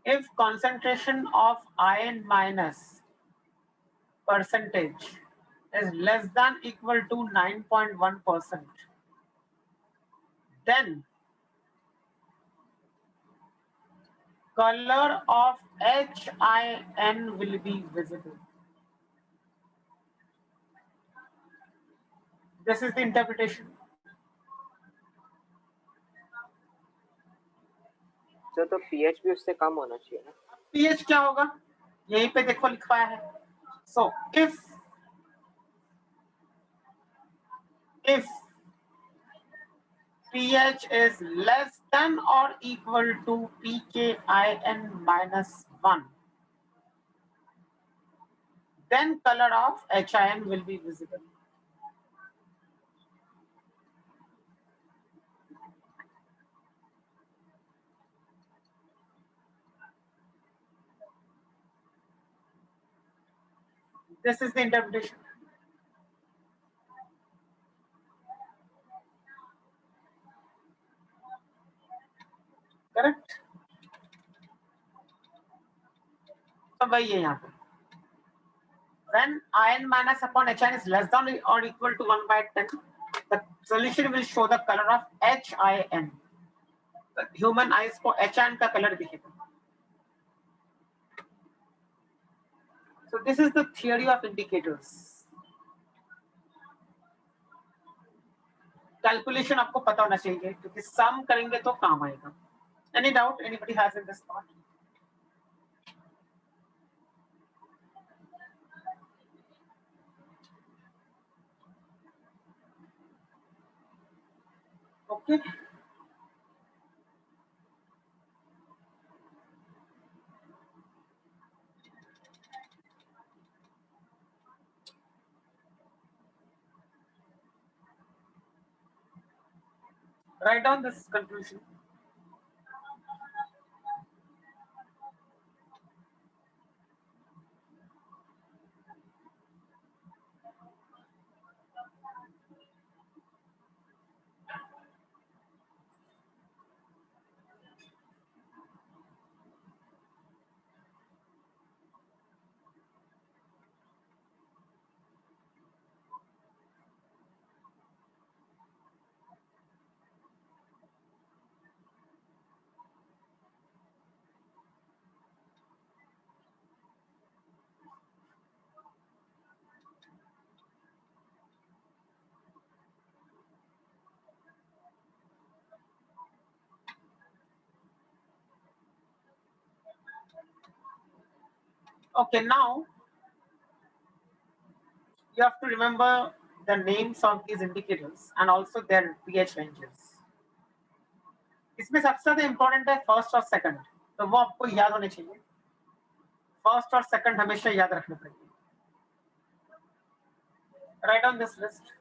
if concentration of ion minus percentage is less than equal to 9.1%, then color of HIN will be visible. This is the interpretation. तो pH भी उससे कम होना चाहिए ना. pH क्या होगा? यहीं पे देखो लिखा है. So if pH is less than or equal to pKIN minus 1, then color of HIN will be visible. This is the interpretation. Correct? तो वही है यहाँ पे. When IN minus upon HIN is less than or equal to 1 by 10, the solution will show the color of HIN. The human eyes को HIN का color दिखेगा. So this is the theory of indicators. Calculation आपको पता होना चाहिए क्योंकि sum करेंगे तो काम आएगा. Any doubt anybody has in this part? Okay. Write down this conclusion. Okay, now you have to remember the names of these indicators and also their pH ranges. इसमें सबसे ज्यादा important है फर्स्ट और सेकंड, तो वो आपको याद होने चाहिए. फर्स्ट और सेकंड हमेशा याद रखने पड़ेंगे. Right on this list.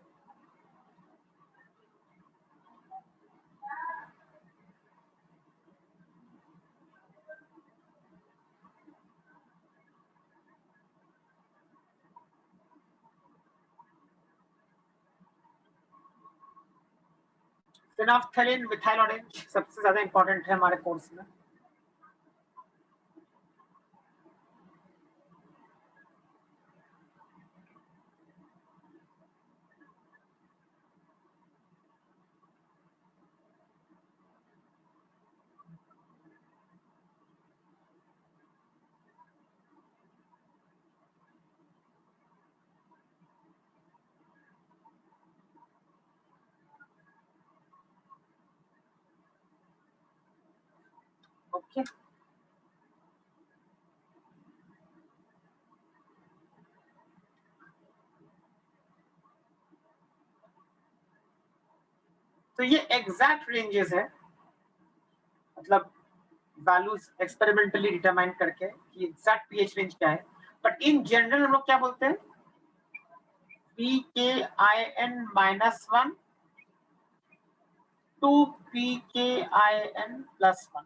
Phenolphthalein, methyl orange सबसे ज्यादा इंपॉर्टेंट है हमारे कोर्स में. ओके. तो ये एग्जैक्ट रेंजेस है, मतलब वैल्यूज एक्सपेरिमेंटली डिटरमाइन करके कि एग्जैक्ट पीएच रेंज क्या है. बट इन जनरल हम लोग क्या बोलते हैं, pKin -1 to pKin +1,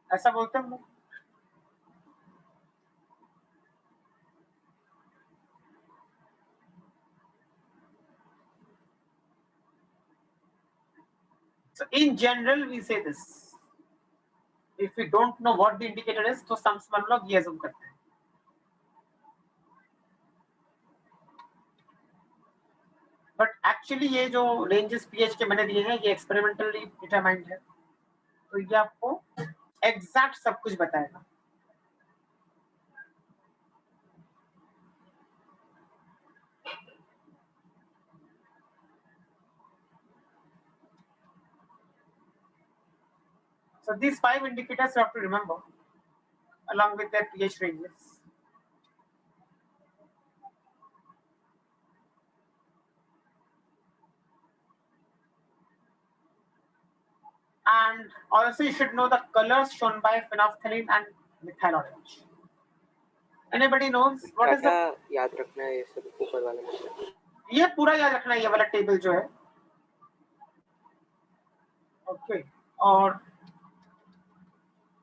ऐसा बोलते हैं हम लोग. So in general we say this. If we don't know what the indicator is, तो सम्स में हम लोग ये assume करते हैं. बट एक्चुअली ये जो रेंजेस पीएच के मैंने दिए हैं ये एक्सपेरिमेंटली डिटरमाइंड है, तो ये आपको एग्जैक्ट सब कुछ बताएगा. So these 5 indicators you have to remember along with their pH ranges. And also you should know the colors shown by phenolphthalein and methyl orange. Anybody knows what is the? याद रखना है ये सब ऊपर वाले में. ये पूरा याद रखना है, ये वाला टेबल जो है. ओके. और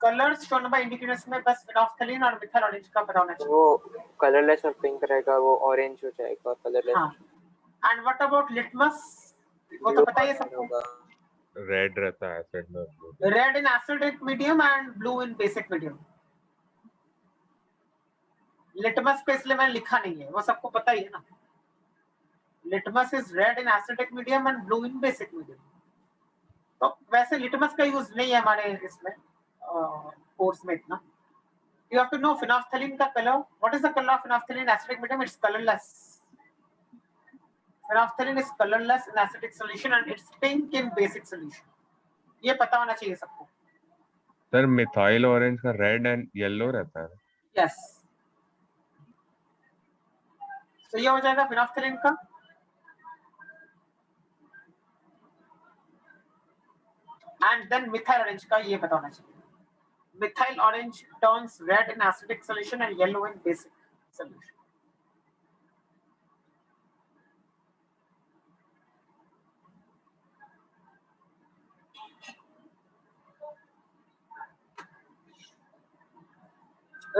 कलर्स शोन बाय इंडिकेटर्स में बस फिनोल्फथालीन और मिथाइल ऑरेंज का पता होना चाहिए. वो कलरलेस और पिंक रहेगा, वो ऑरेंज हो जाएगा और कलरलेस. हाँ. एंड व्हाट अबाउट लिटमस, वो तो पता ही है सबको. रेड रहता है एसिड में. Red in acidic medium and blue in basic medium. Litmus पे इसलिए मैंने लिखा नहीं है, वो सबको पता ही है ना. Litmus is red in acidic medium and blue in basic medium. तो वैसे लिटमस का यूज नहीं है हमारे इसमें कोर्स में इतना. You have to know phenolphthalein का color. What is the color of phenolphthalein in acidic medium? It's colorless. Phenolphthalein is colorless in acidic solution and it's pink in basic solution. ये पता होना चाहिए सबको. सर मिथाइल ऑरेंज का रेड एंड येलो रहता है. Yes. तो ये हो जाएगा phenolphthalein का. And then methyl orange का ये पता होना चाहिए. Methyl orange turns red in acidic solution and yellow in basic solution.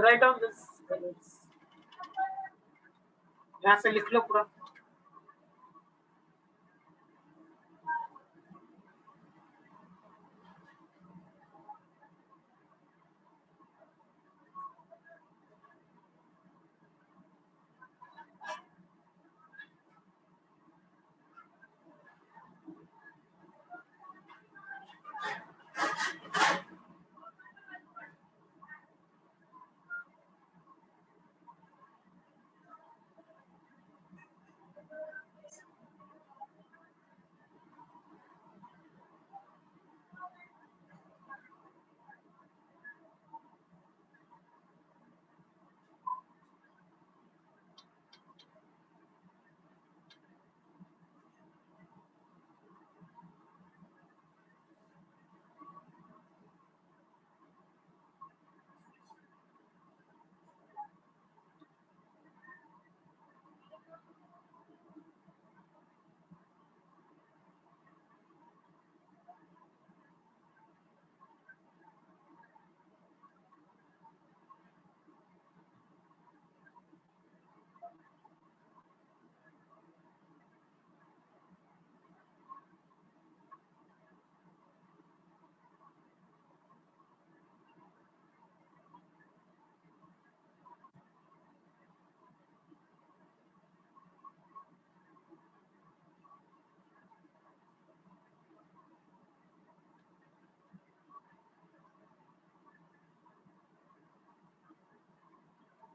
Write down this. यहाँ से लिख लो पूरा.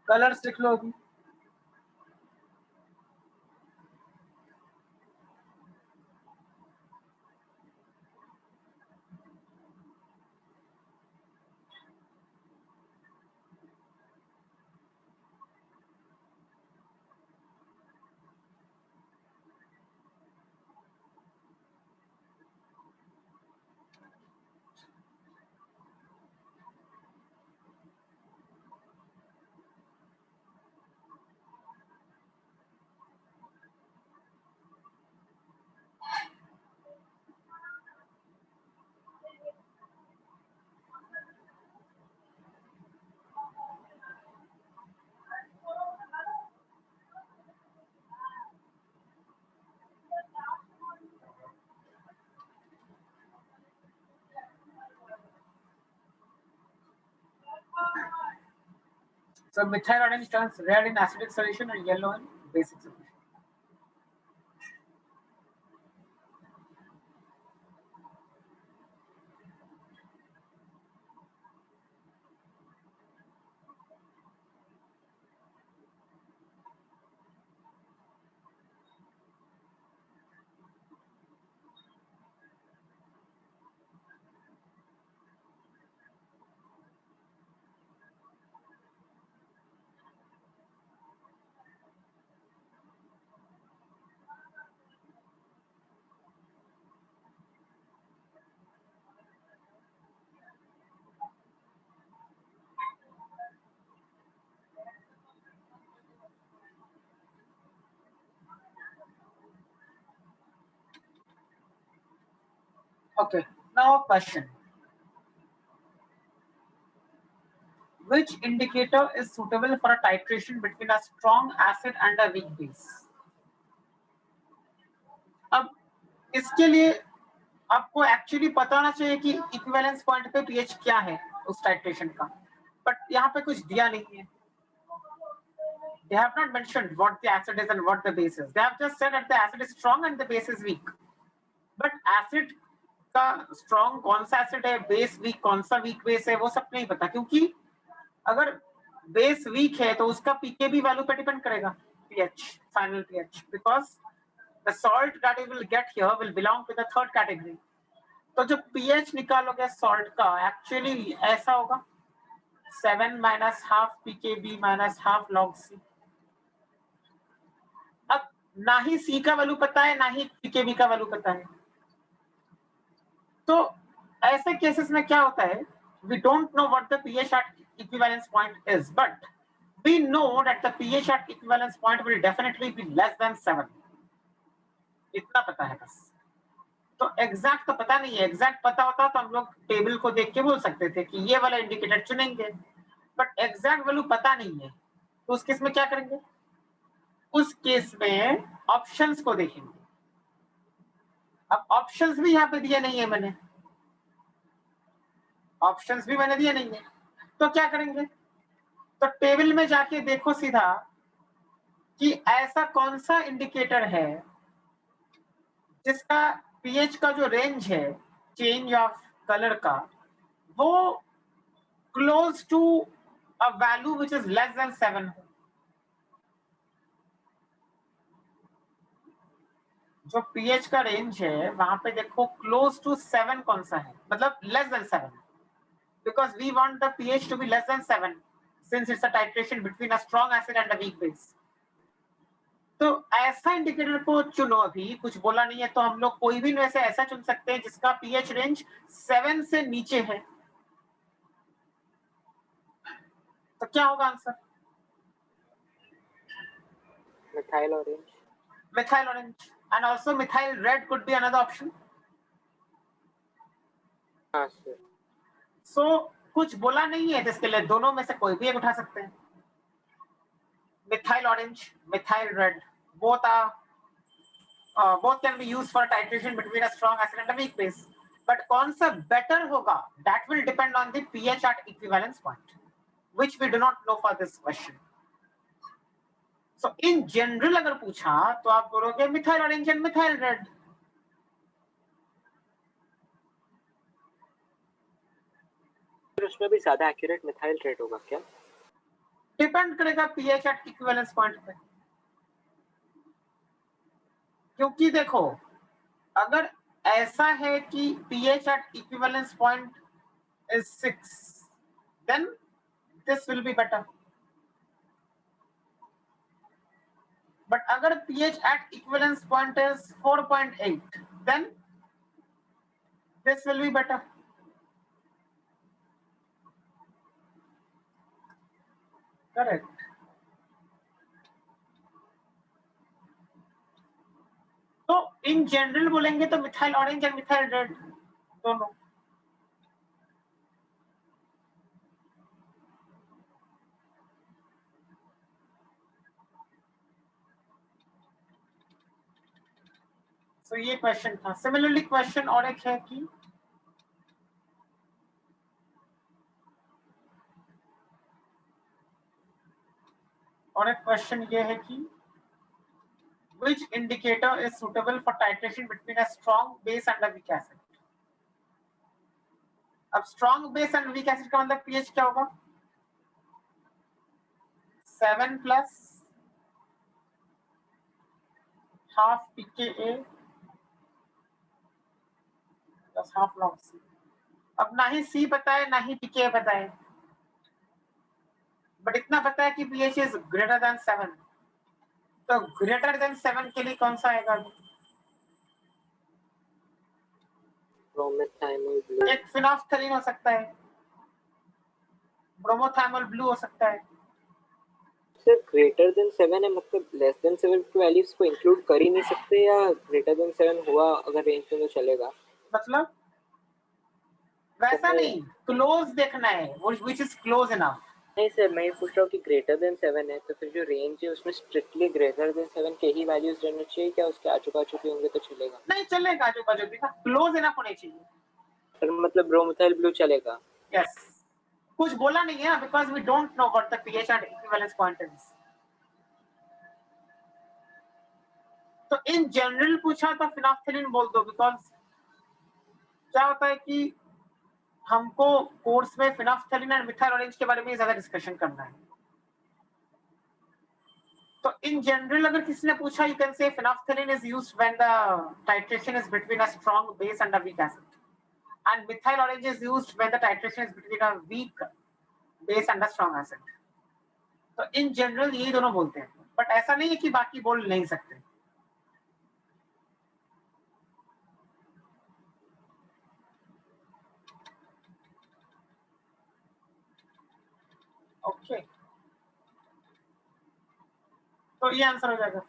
कलर्स लिख लो अभी। So methyl orange turns red in acidic solution and yellow in basic solution. Okay, now a question. Which indicator is suitable for a titration between a strong acid and a weak base? अब इसके लिए आपको एक्चुअली पता होना चाहिए कि इक्विवेलेंस पॉइंट पे पीएच क्या है उस टाइट्रेशन का, बट यहाँ पे कुछ दिया नहीं है. They have not mentioned what the acid is and what the base is. They have just said that the acid is strong and the base is weak. But acid का strong कौन सा acid है, base weak कौन सा weak base है, वो सब नहीं पता, क्योंकि अगर base weak है तो उसका pKb value पे depend करेगा, pH, final pH, because the salt that you will get here will belong to the third category. तो जो pH निकालोगे salt का actually ऐसा होगा 7 minus half pKb minus half log C. अब ना ही C का वैल्यू पता है ना ही pKb का वैल्यू पता है, तो ऐसे केसेस में क्या होता है, we don't know what the pH at equivalence point is, but we know that the pH at equivalence point will definitely be less than 7. इतना पता है बस. तो एग्जैक्ट तो पता नहीं है, एग्जैक्ट पता होता तो हम लोग टेबल को देख के बोल सकते थे कि ये वाला इंडिकेटर चुनेंगे, बट एग्जैक्ट वैल्यू पता नहीं है, तो उस केस में क्या करेंगे? उस केस में ऑप्शंस को देखेंगे. अब ऑप्शंस भी यहाँ पे दिए नहीं है मैंने, ऑप्शंस भी मैंने दिए नहीं है, तो क्या करेंगे? तो टेबल में जाके देखो सीधा कि ऐसा कौन सा इंडिकेटर है जिसका पीएच का जो रेंज है चेंज ऑफ कलर का वो close to a value which is less than 7 हो. जो पीएच का रेंज है वहां पे देखो क्लोज टू 7 कौन सा है, मतलब less than 7, because we want the pH to be less than 7 since it's a titration between a strong acid and a weak base. तो ऐसा इंडिकेटर को चुनो. अभी कुछ बोला नहीं है तो हम लोग कोई भी वैसे ऐसा चुन सकते हैं जिसका पीएच रेंज 7 से नीचे है. तो क्या होगा answer? Methyl orange. Methyl orange, and also methyl red could be another option. हाँ सर. So कुछ बोला नहीं है जिसके लिए दोनों में से कोई भी एक उठा सकते हैं. Methyl orange, methyl red, both can be used for titration between a strong acid and a weak base. But कौन सा better होगा? That will depend on the pH at equivalence point, which we do not know for this question. So in general अगर पूछा तो आप बोलोगे methyl orange and methyl red. फिर उसमें भी ज्यादा एक्यूरेट मिथाइल रेड होगा क्या? डिपेंड करेगा पीएच एट इक्विवेलेंस पॉइंट पे, क्योंकि देखो अगर ऐसा है कि pH at equivalence point is 6, then this will be better. But agar pH at equivalence point is 4.8, then this will be better. Correct. तो in general बोलेंगे तो मिथाइल ऑरेंज और मिथाइल रेड दोनों. So ये क्वेश्चन था. Similarly क्वेश्चन और एक है कि और एक क्वेश्चन ये है कि which indicator is suitable for titration between a strong base and a weak acid. अब strong base and weak acid का मतलब pH क्या होगा? 7 plus half pKa plus half log C. अब ना ही C पता है ना ही pKa पता है, बट इतना पता है कि pH is greater than 7. तो greater than 7 के लिए कौन सा आएगा? ब्रोमोथाइमल ब्लू। एक फिनोल्फथलीन हो सकता है, ब्रोमोथाइमल ब्लू हो सकता है. सर ग्रेटर देन 7 है मतलब लेस देन 7 की वैल्यूज को इंक्लूड कर ही नहीं सकते, या ग्रेटर देन 7 हुआ अगर रेंज में तो चलेगा? मतलब वैसा नहीं, क्लोज देखना है, which is close enough. नहीं सर, मैं ये पूछ रहा हूँ कि ग्रेटर देन 7 है तो फिर जो रेंज है उसमें स्ट्रिक्टली ग्रेटर देन 7 के ही वैल्यूज रहने चाहिए, क्या उसके आजू बाजू भी होंगे तो चलेगा? नहीं चलेगा, आजू बाजू भी क्लोज इनफ होने चाहिए. पर मतलब ब्रोमोथाइल ब्लू चलेगा? यस. कुछ बोला नहीं है because we don't know what the pH at equivalence point is. तो इन जनरल पूछा तो फिनोल्फथलीन बोल दो, बिकॉज क्या होता है कि हमको कोर्स में फिनोल्फथलीन और मिथाइल ऑरेंज के बारे में ज्यादा डिस्कशन करना है. तो इन जनरल अगर किसी ने पूछा, you can say phenolphthalein is used when the titration is between a strong base and a weak acid, and methyl orange is used when the titration is between a weak base and a strong acid. तो इन जनरल यही दोनों बोलते हैं, बट ऐसा नहीं है कि बाकी बोल नहीं सकते. ओके, तो ये आंसर हो जाएगा.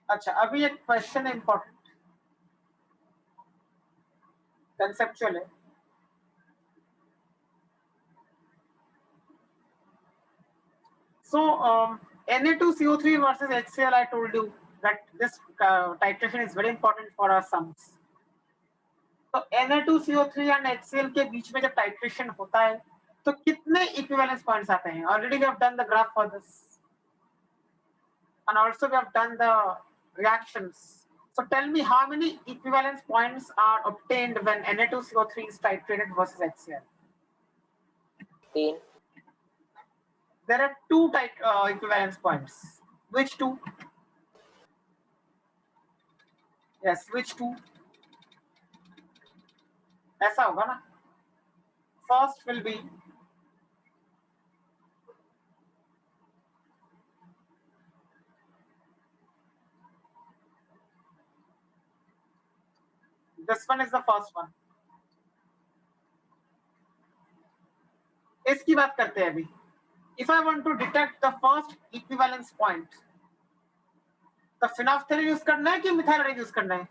अच्छा, अभी एक क्वेश्चन है, इंपॉर्टेंट कंसेप्चुअल है. So Na2CO3 versus HCl, I told you that this titration is very important for our sums. तो Na2CO3 and HCl के बीच में जब टाइट्रेशन होता है तो कितने इक्विवेलेंस पॉइंट्स आते हैं? Already we have done the graph for this and also we have done the reactions. So tell me how many equivalence points are obtained when Na2CO3 is titrated versus HCl? 3. There are two equivalence points. Which two? Yes, which two? ऐसा होगा ना. First will be this one is the first one. इसकी बात करते हैं अभी. If I want to detect the first equivalence point, तो फिनोल्फथलीन यूज करना है कि मिथाइल ऑरेंज यूज करना है?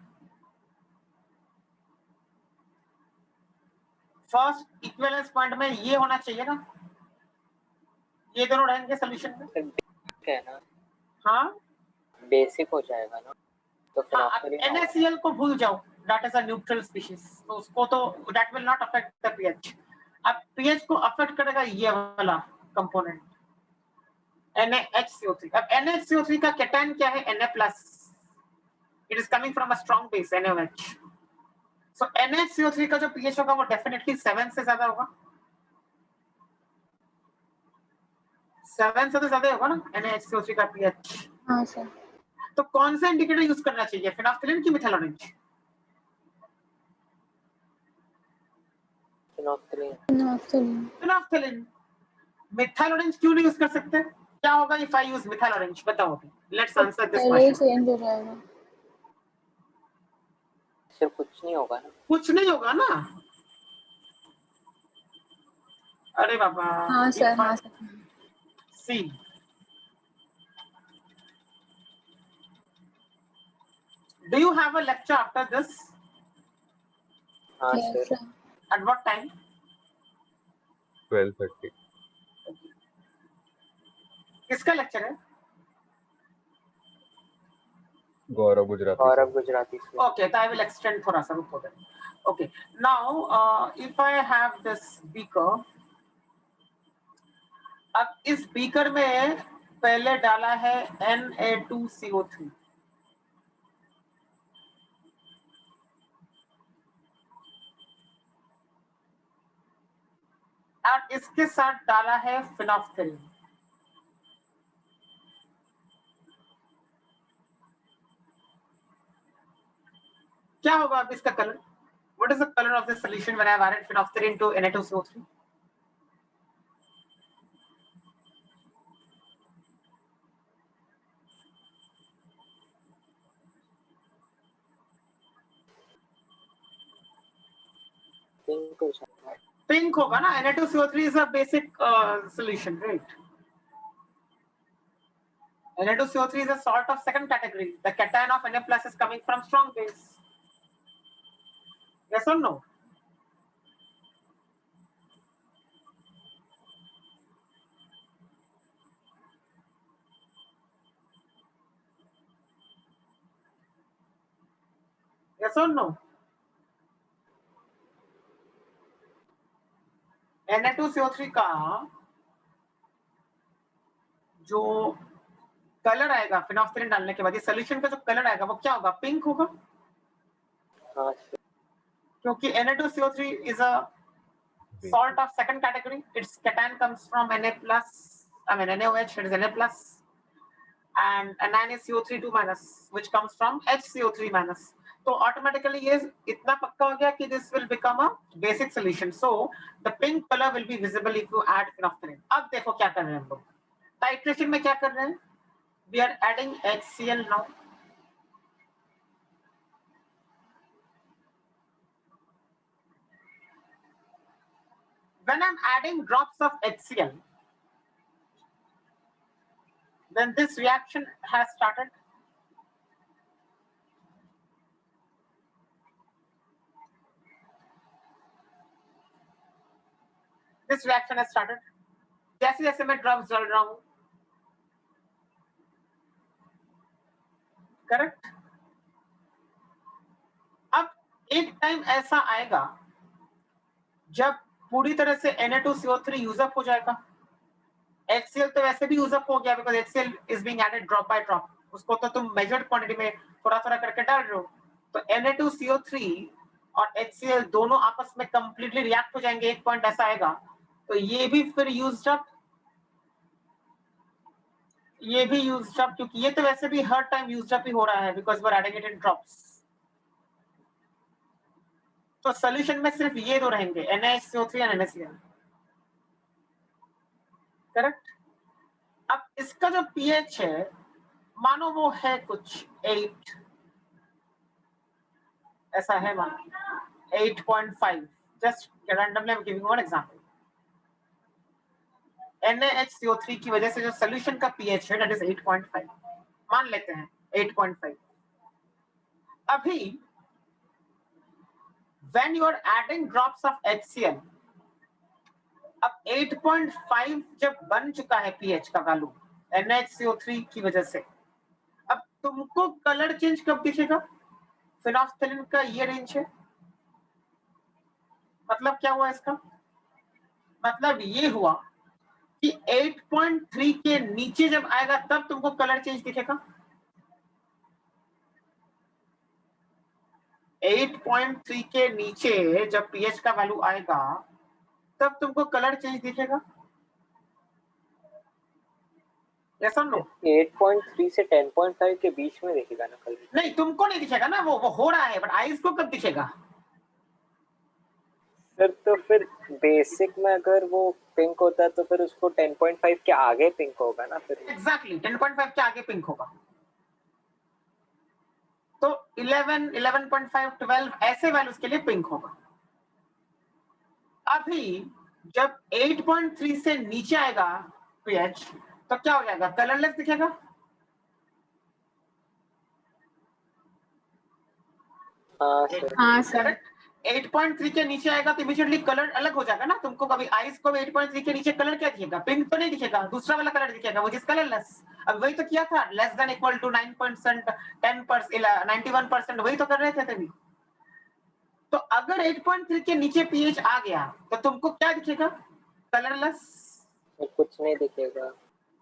फर्स्ट इक्विवेलेंस पॉइंट में ये होना चाहिए ना, ये दोनों रहेंगे सोल्यूशन में। है ना, हाँ बेसिक हो जाएगा ना, तो फिर हाँ, आपके लिए NaCl को भूल जाओ, that is a neutral species, तो उसको तो that will not affect the pH. अब पीएच को अफेक्ट करेगा ये वाला कंपोनेंट NaHCO3। अब NaHCO3 का केटन क्या है? Na+, it is coming from a strong base NaOH। So NaHCO3 का जो पीएच होगा वो डेफिनेटली 7 से ज्यादा होगा, 7 से तो ज्यादा होगा ना NaHCO3 का पीएच। हाँ सर। तो कौन सा इंडिकेटर यूज करना चाहिए, फिनोल्फ्थालीन की मिथाइल फिनोल्फ्थालीन। मिथाइल ऑरेंज क्यों नहीं यूज कर सकते? क्या होगा if I use methyl orange? बताओ अभी, लेट्स आंसर दिस पहले ही क्वेश्चन। चेंज हो जाएगा। सिर्फ कुछ नहीं होगा ना, कुछ नहीं होगा ना, अरे बाबा। हाँ सर, हाँ sir. See do you have a lecture after this? हाँ yes sir, sir. At what time? 12:30. किसका लेक्चर है? गौरव गुजराती गौरव सर. गुजराती से। Okay, so I will extend थोड़ा सा, रुको then. Okay, now if I have this beaker, अब इस बीकर में पहले डाला है Na2CO3, और इसके साथ डाला है फिनोल्फ्थालीन। क्या होगा अब इसका colour? What is the color of this solution when I have added phenolphthalein to Na2CO3? Pink हो जाएगा। Pink होगा ना, Na2CO3 is a basic solution, right? Na2CO3 is a salt of second category. The cation of Na plus is coming from strong base. Yes or no? Yes or no? Na2CO3 का जो कलर आएगा फिनोल्फ्थालीन डालने के बाद, ये सोल्यूशन का जो कलर आएगा वो क्या होगा? पिंक होगा, हाँ सर, क्योंकि Na2CO3 is a salt of second category. Its cation comes from Na plus, I mean NaOH, it is Na plus, and anion is CO3 2 minus, which comes from HCO3 minus. तो ऑटोमेटिकली ये इतना पक्का हो गया कि this will become a basic solution, so the pink colour will be visible if you add phenolphthalein. अब देखो क्या कर रहे हैं हम लोग, टाइट्रेशन में क्या कर रहे हैं? We are adding HCl now. When I'm adding drops of HCl, then this reaction has started. This reaction has started. जैसे जैसे मैं ड्रॉप्स डाल रहा हूं, करेक्ट। अब एक टाइम ऐसा आएगा जब पूरी तरह से Na2CO3 यूज अप हो जाएगा। HCl तो वैसे भी यूज अप हो गया, because HCl is being added drop by drop, उसको तो तुम मेजर्ड क्वांटिटी में थोड़ा थोड़ा करके डाल रहे हो। तो Na2CO3 और HCl दोनों आपस में कंप्लीटली रिएक्ट हो जाएंगे, एक पॉइंट ऐसा आएगा तो ये भी फिर यूज्ड अप, ये भी यूज्ड अप, क्योंकि ये तो वैसे भी हर टाइम यूज्ड अप ही हो रहा है because we are adding it in drops. तो सॉल्यूशन में सिर्फ ये दो रहेंगे, NaHCO3 और NaCl, करेक्ट। अब इसका जो pH है, मानो वो है कुछ 8, ऐसा है मानो 8.5, just randomly I am giving one example. NaHCO3 की वजह से जो सॉल्यूशन का pH है दैट इज 8.5, मान लेते हैं 8.5। अभी when you are adding drops of HCl, अब 8.5 जब बन चुका है पीएच का वैल्यू NaCO3 की वजह से, अब तुमको कलर चेंज कब दिखेगा? फिनोल्फ्थालीन का ये रेंज है। मतलब क्या हुआ इसका? मतलब ये हुआ कि 8.3 के नीचे जब आएगा तब तुमको कलर चेंज दिखेगा। 8.3 के नीचे जब पीएच का वैल्यू आएगा तब तुमको कलर चेंज दिखेगा। ऐसा नो 8.3 से 10.5 के बीच में दिखेगा ना कलर? नहीं, तुमको नहीं दिखेगा ना, वो हो रहा है, बट आईज को कब दिखेगा? सर तो फिर बेसिक में अगर वो पिंक होता तो फिर उसको 10.5 के आगे पिंक होगा ना फिर। एग्जैक्टली 10.5 के आगे पिंक होगा। तो 11, 11.5, 12 ऐसे वैल्यूज के लिए पिंक होगा। अभी जब 8.3 से नीचे आएगा पीएच तो क्या हो जाएगा? कलरलेस दिखेगा। हाँ सर। हाँ सर। करेक्ट। 8.3 के नीचे आएगा तो इमीडिएटली कलर अलग हो जाएगा ना। तुमको कभी आईज को 8.3 के नीचे कलर क्या दिखेगा? पिंक तो नहीं दिखेगा, दूसरा वाला कलर दिखेगा, वो जिस कलरलेस। अब वही तो किया था, लेस देन इक्वल टू 9%, 10%, 91%, वही तो कर रहे थे तभी। तो अगर 8.3 के नीचे पीएच आ गया तो तुमको क्या दिखेगा? कलरलेस। कुछ नहीं दिखेगा।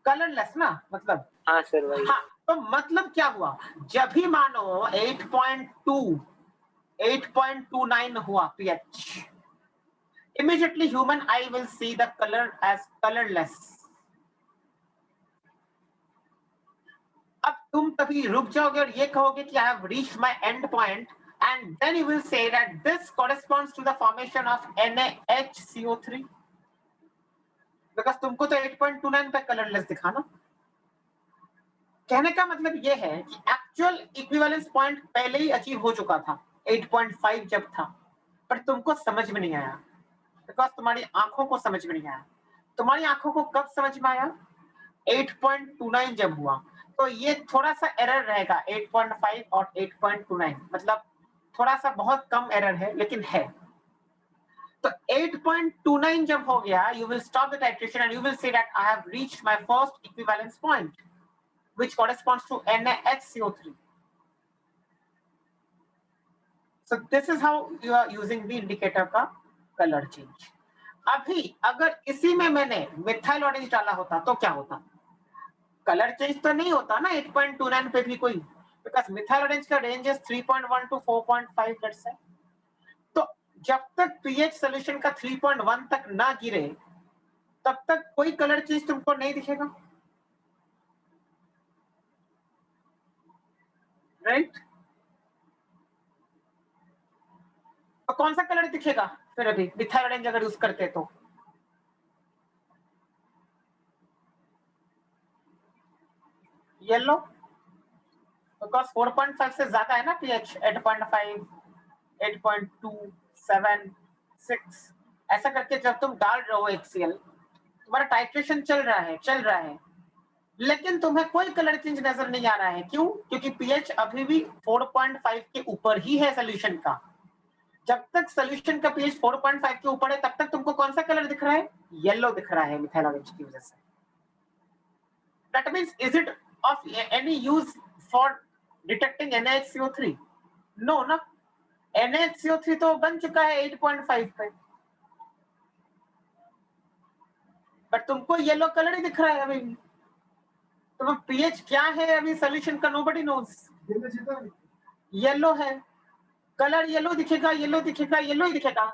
कलरलेस ना, मतलब। हाँ सर वही। हाँ, तो मतलब क्या हुआ? जब भी मानो 8.29 हुआ pH, immediately human eye will see the color as colorless. अब तुम तभी रुक जाओगे और ये कहोगे कि I have reached my end point, and then you will say that this corresponds to the formation of NaHCO3, because तुमको तो 8.29 पे कलरलेस दिखा ना। कहने का मतलब ये है कि एक्चुअल इक्विवेलेंस पॉइंट पहले ही अचीव हो चुका था 8.5 जब था, पर तुमको समझ में नहीं आया, बिकॉज तुम्हारी आंखों को समझ में नहीं आया। तुम्हारी आंखों को कब समझ में आया? 8.29 जब हुआ। तो ये थोड़ा सा एरर रहेगा 8.5 और 8.29, मतलब थोड़ा सा बहुत कम एरर है, लेकिन है। तो 8.29 जब हो गया, you will stop the titration and you will say that I have reached my first equivalence point, which corresponds to NaHCO3. So this is how you are using the indicator का color change. अभी अगर इसी में मैंने मिथाइल ऑरेंज डाला होता तो क्या होता? कलर चेंज तो नहीं होता ना 8.29 पे भी कोई, बिकॉज मिथाइल ऑरेंज का रेंज है 3.1 to 4.5 लेट्स से। तो जब तक पीएच सॉल्यूशन का 3.1 तक ना गिरे तब तक कोई कलर चेंज तुमको नहीं दिखेगा, राइट? तो कौन सा कलर दिखेगा फिर अभी मिथाइल ऑरेंज अगर यूज करते तो? येलो, बिकॉज 4.5 से ज्यादा है ना पीएच। 8.5, 8.2, 7, 6 ऐसा करके जब तुम डाल रहे हो HCl, तुम्हारा टाइट्रेशन चल रहा है, लेकिन तुम्हें कोई कलर चेंज नजर नहीं आ रहा है। क्यों? क्योंकि पीएच अभी भी 4.5 के ऊपर ही है सोल्यूशन का। जब तक सोल्यूशन का पीएच 4.5 के ऊपर है तब तक तुमको कौन सा कलर दिख रहा है? येलो दिख रहा है मिथाइल ऑरेंज की वजह से। That means is it of any use for detecting NaHCO3? No ना, NaHCO3 तो बन चुका है 8.5 पे, बट तुमको येलो कलर ही दिख रहा है अभी। तो पीएच क्या है अभी सोल्यूशन का? Nobody knows. येलो है, कलर येलो दिखेगा, येलो दिखेगा, येलो ही दिखेगा।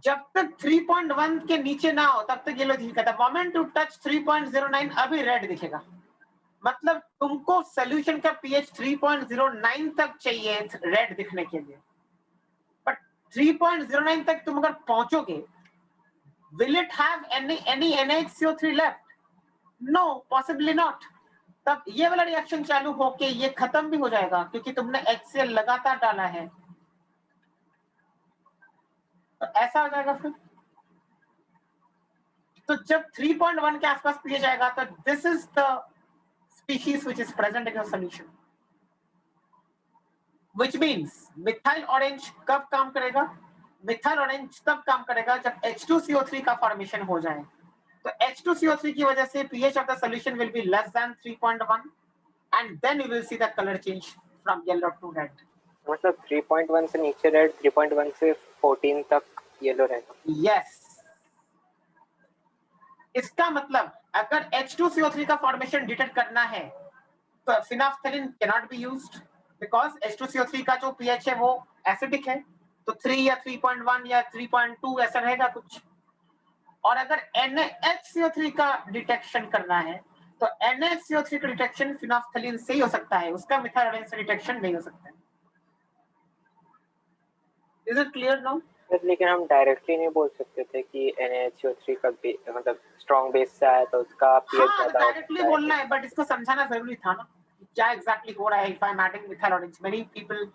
जब तक 3.1 के नीचे ना हो तब तक येलो दिखेगा। द मोमेंट टू टच 3.09 अभी रेड दिखेगा। मतलब तुमको सोल्यूशन का पीएच 3.09 तक चाहिए रेड दिखने के लिए, बट 3.09 तक तुम अगर पहुंचोगे, will it have any NaHCO3 left? No, possibly not. तब ये वाला रिएक्शन चालू होके ये खत्म भी हो जाएगा, क्योंकि तुमने HCl लगातार डाला है। तो ऐसा हो जाएगा फिर। तो जब 3.1 के आसपास पीएच जाएगा तो this is the species which is present in your solution, which means methyl orange कब काम करेगा? मिथाइल ऑरेंज तब काम करेगा जब H2CO3 का फॉर्मेशन हो जाए। तो H2CO3 की वजह से pH of the solution will be less than 3.1 and then you will see the color change from yellow to red. मतलब 3.1 से नीचे रेड, 3.1 से 14 तक येलो रहेगा। Yes. इसका मतलब अगर H2CO3 का फॉर्मेशन डिटेक्ट करना है तो phenolphthalein cannot be used because H2CO3 का जो pH है वो एसिडिक है, तो 3 या 3.1 या 3.2 ऐसा रहेगा कुछ। और अगर NaHCO3 का डिटेक्शन करना है तो NaHCO3 का डिटेक्शन फिनाफ्थलीन से ही हो सकता है, उसका मिथाइल ऑरेंज से डिटेक्शन नहीं हो सकता है। Is it clear now? लेकिन हम डायरेक्टली नहीं बोल सकते थे कि NaHCO3 का मतलब स्ट्रॉन्ग बेस से आया तो उसका pH हाँ, ज्यादा डायरेक्टली बोलना है, बट इसको समझाना जरूरी था ना क्या एग्जैक्टली हो रहा है। If I am adding methyl orange, many people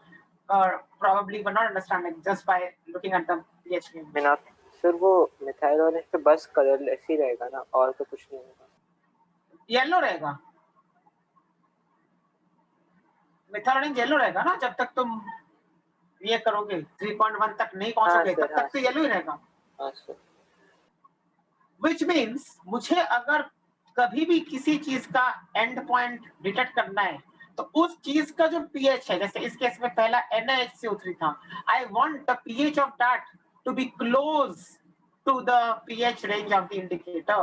probably were not understanding just by looking at the pH range. बिना सिर्फ वो मिथाइल ऑरेंज पे बस कलरलेस ही रहेगा ना, और तो कुछ नहीं होगा। येलो रहेगा, मिथाइल ऑरेंज येलो रहेगा ना, जब तक तुम ये करोगे 3.1 तक नहीं पहुंचोगे तब तक तो येलो ही रहेगा। Which means मुझे अगर कभी भी किसी चीज का एंड पॉइंट डिटेक्ट करना है तो उस चीज का जो pH है, जैसे इस केस में पहला NaHCO3 था, I want the pH of that to be close to the pH range of the indicator,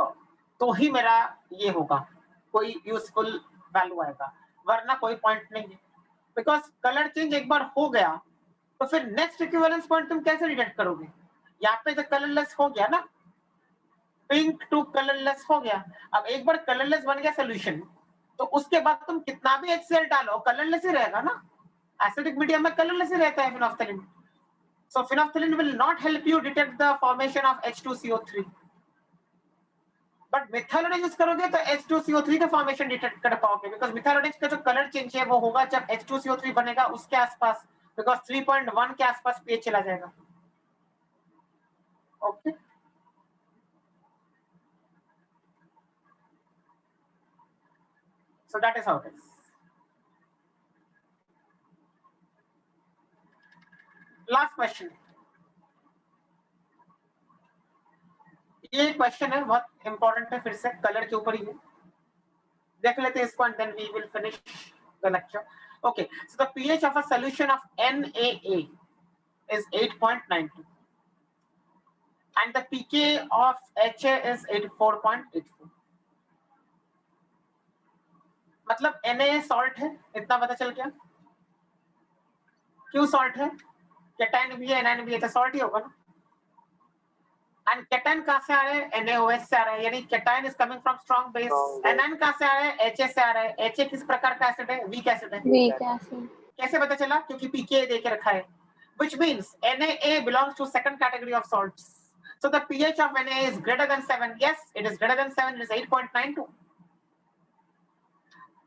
तो ही मेरा ये होगा, कोई यूजफुल वैल्यू आएगा, वरना कोई पॉइंट नहीं है। बिकॉज कलर चेंज एक बार हो गया तो फिर नेक्स्ट इक्विवेलेंस पॉइंट तुम कैसे डिटेक्ट करोगे? यहाँ पे तो कलरलेस हो गया ना, पिंक टू कलरलेस हो गया। अब एक बार कलरलेस बन गया सोल्यूशन तो उसके बाद तुम कितना भी HCl डालो कलरलेस ही रहेगा ना, एसिडिक मीडियम में कलरलेस ही रहता है phenolphthalein. So phenolphthalein will not help you detect the formation of H2CO3, but methyl orange use करोगे तो H2CO3 का फॉर्मेशन डिटेक्ट कर पाओगे, बिकॉज मिथाइल ऑरेंज का जो कलर चेंज है वो होगा जब H2CO3 बनेगा उसके आसपास, बिकॉज 3.1 के आसपास pH चला जाएगा। Okay, so that is how it is. Last question. ये क्वेश्चन है बहुत इंपॉर्टेंट है, फिर से कलर के ऊपर ही है, देख लेते हैं इसको and then we will finish the lecture. Okay, so the pH of a solution of NaA is 8.92 and the pK of HA is 84.84। मतलब Na सॉल्ट है, इतना पता चल गया। क्यों सॉल्ट है? केटाइन भी है, एनायन भी है, तो सॉल्ट ही होगा ना। एंड केटाइन कहां से आ रहा है? NaOH से आ रहा है, यानी cation is coming from strong base. Anion कहां से आ रहा है? HA से आ रहा है। HA किस प्रकार का एसिड है? वीक एसिड है। Weak acid. कैसे पता चला? क्योंकि pK दे के रखा है, which means NaA belongs to second category of salts. So the pH of NaA is greater than 7. Yes, it is greater than 7. It is 8.92.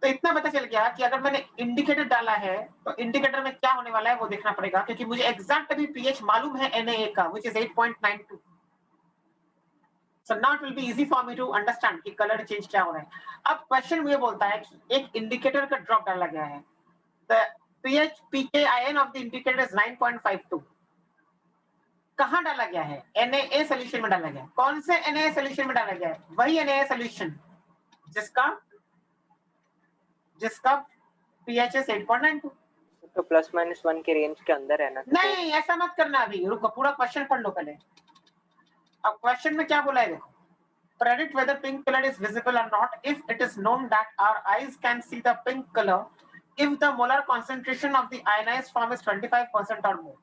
तो इतना पता चल गया कि अगर मैंने इंडिकेटर डाला है तो इंडिकेटर में क्या होने वाला है वो देखना पड़ेगा, क्योंकि मुझे एग्जैक्ट अभी pH मालूम है NaA का, which is 8.92. So now it will be easy for me to understand कि कलर चेंज क्या हो रहा है। अब क्वेश्चन मुझे बोलता है कि एक इंडिकेटर का ड्रॉप डाला गया है, the pH pKin of the indicator is 9.52. कहाँ डाला गया है? NaA सोल्यूशन में डाला गया है। कौन से NaA सोल्यूशन में डाला गया है? वही NaA सोल्यूशन जिसका pH है 8.92। तो प्लस माइनस 1 के रेंज के अंदर है ना? नहीं, ऐसा मत करना, अभी रुको, पूरा क्वेश्चन पढ़ लो पहले। अब क्वेश्चन में क्या बोला है देखो, predict whether pink color is visible or not if it is known that our eyes can see the pink color if the molar concentration of the ionized form is 25% or more।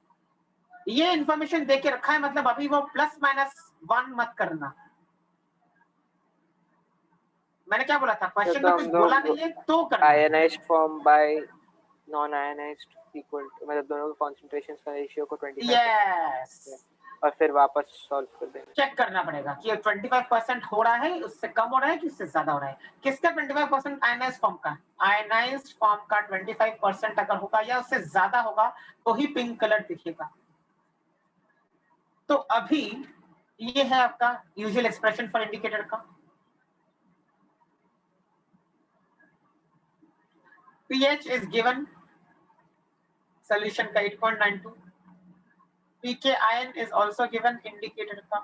ये इंफॉर्मेशन दे के रखा है, मतलब अभी वो प्लस माइनस 1 मत करना। मैंने क्या बोला था? क्वेश्चन में कुछ बोला नहीं है तो करना। Ionised form by non ionised equal, मतलब दोनों का कंसंट्रेशन का रेशियो को 25। यस, और फिर वापस सॉल्व कर देंगे। चेक करना पड़ेगा कि 25% हो रहा है, उससे कम हो रहा है कि उससे ज्यादा हो रहा है। किसका 25%? आयनाइज्ड फॉर्म का। आयनाइज्ड फॉर्म का 25% अगर होगा या उससे ज्यादा होगा तो ही पिंक कलर दिखेगा। तो अभी ये है आपका यूजुअल एक्सप्रेशन फॉर इंडिकेटर का। pH is given, सॉल्यूशन का 8.92, pKin is also given indicated का,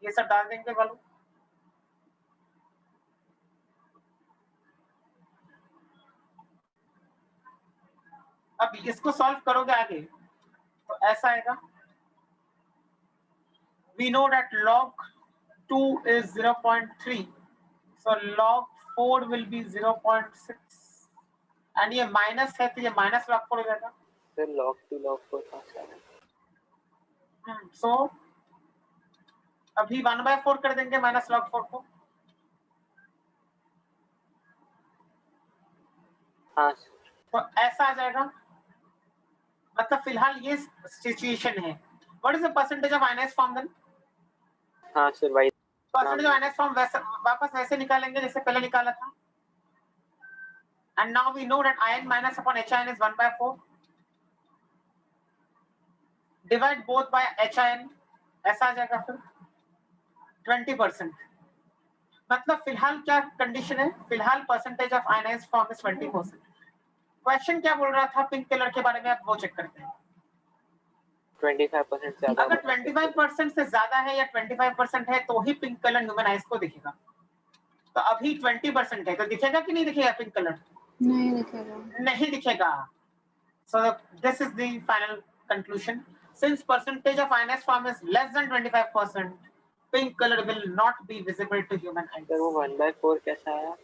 ये सब डाल देंगे वालों। अब इसको सॉल्व करोगे आगे तो ऐसा आएगा, we know that log 2 is 0.3, so log 4 will be 0.6 and ये माइनस है तो ये माइनस log 4 हो जाएगा। सर log 2 log 4 कहाँ से आया? सो अभी 1/4 कर देंगे माइनस log 4 को। हाँ सर। तो ऐसा आ जाएगा, मतलब फिलहाल ये सिचुएशन है। What is the percentage of ionised form then? हाँ सर भाई, परसेंटेज ऑफ आयनाइज्ड फॉर्म वैसे वापस वैसे निकालेंगे जैसे पहले निकाला था। And now we know that ion minus upon HIN is 1/4. Divide both by HIN, ऐसा आ जाएगा फिर 20%। मतलब फिलहाल क्या कंडीशन है? फिलहाल percentage of ionised form is 20%। Question क्या बोल रहा था पिंक कलर के बारे में, आप वो चेक करते हैं। 25% ज्यादा। अगर 25% से ज्यादा है या 25% है तो ही पिंक कलर ह्यूमन आइज को दिखेगा। तो अभी 20% है तो दिखेगा कि नहीं दिखेगा पिंक कलर? नहीं दिखेगा। नहीं दिखेगा। So this is the final conclusion. Since percentage of ionized form is less than 25%, pink color will not be visible to human eyes. Sir वो 1/4 कैसा आया?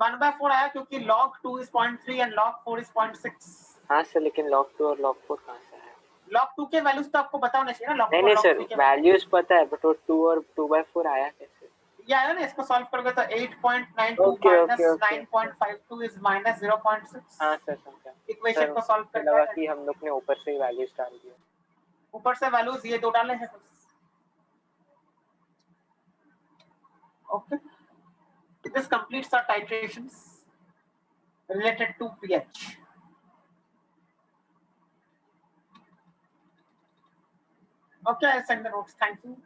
1/4 आया क्योंकि log 2 is 0.3 and log 4 is 0.6. हाँ सर, लेकिन log 2 और log 4 कहाँ से आया? log 2 के वैल्यूज तो आपको पता होना चाहिए ना। log 4 नहीं log सर, 3 के वैल्यूज पता है, बट वो 2 और 2/4 आया कैसे? ये आया ना, इसको सॉल्व करोगे तो 8.92 Okay, minus okay, okay. 9.52 is minus 0.6. हाँ सर समझा। इक्वेशन को सॉल्व मुझे लगा करके कि हम लोग ने ऊपर से ही वैल्यूज डाल दिया। ऊपर से वैल्यूज ये दो डाले हैं। Okay, this completes our titrations related to pH. Okay, I'll send the notes. Thank you.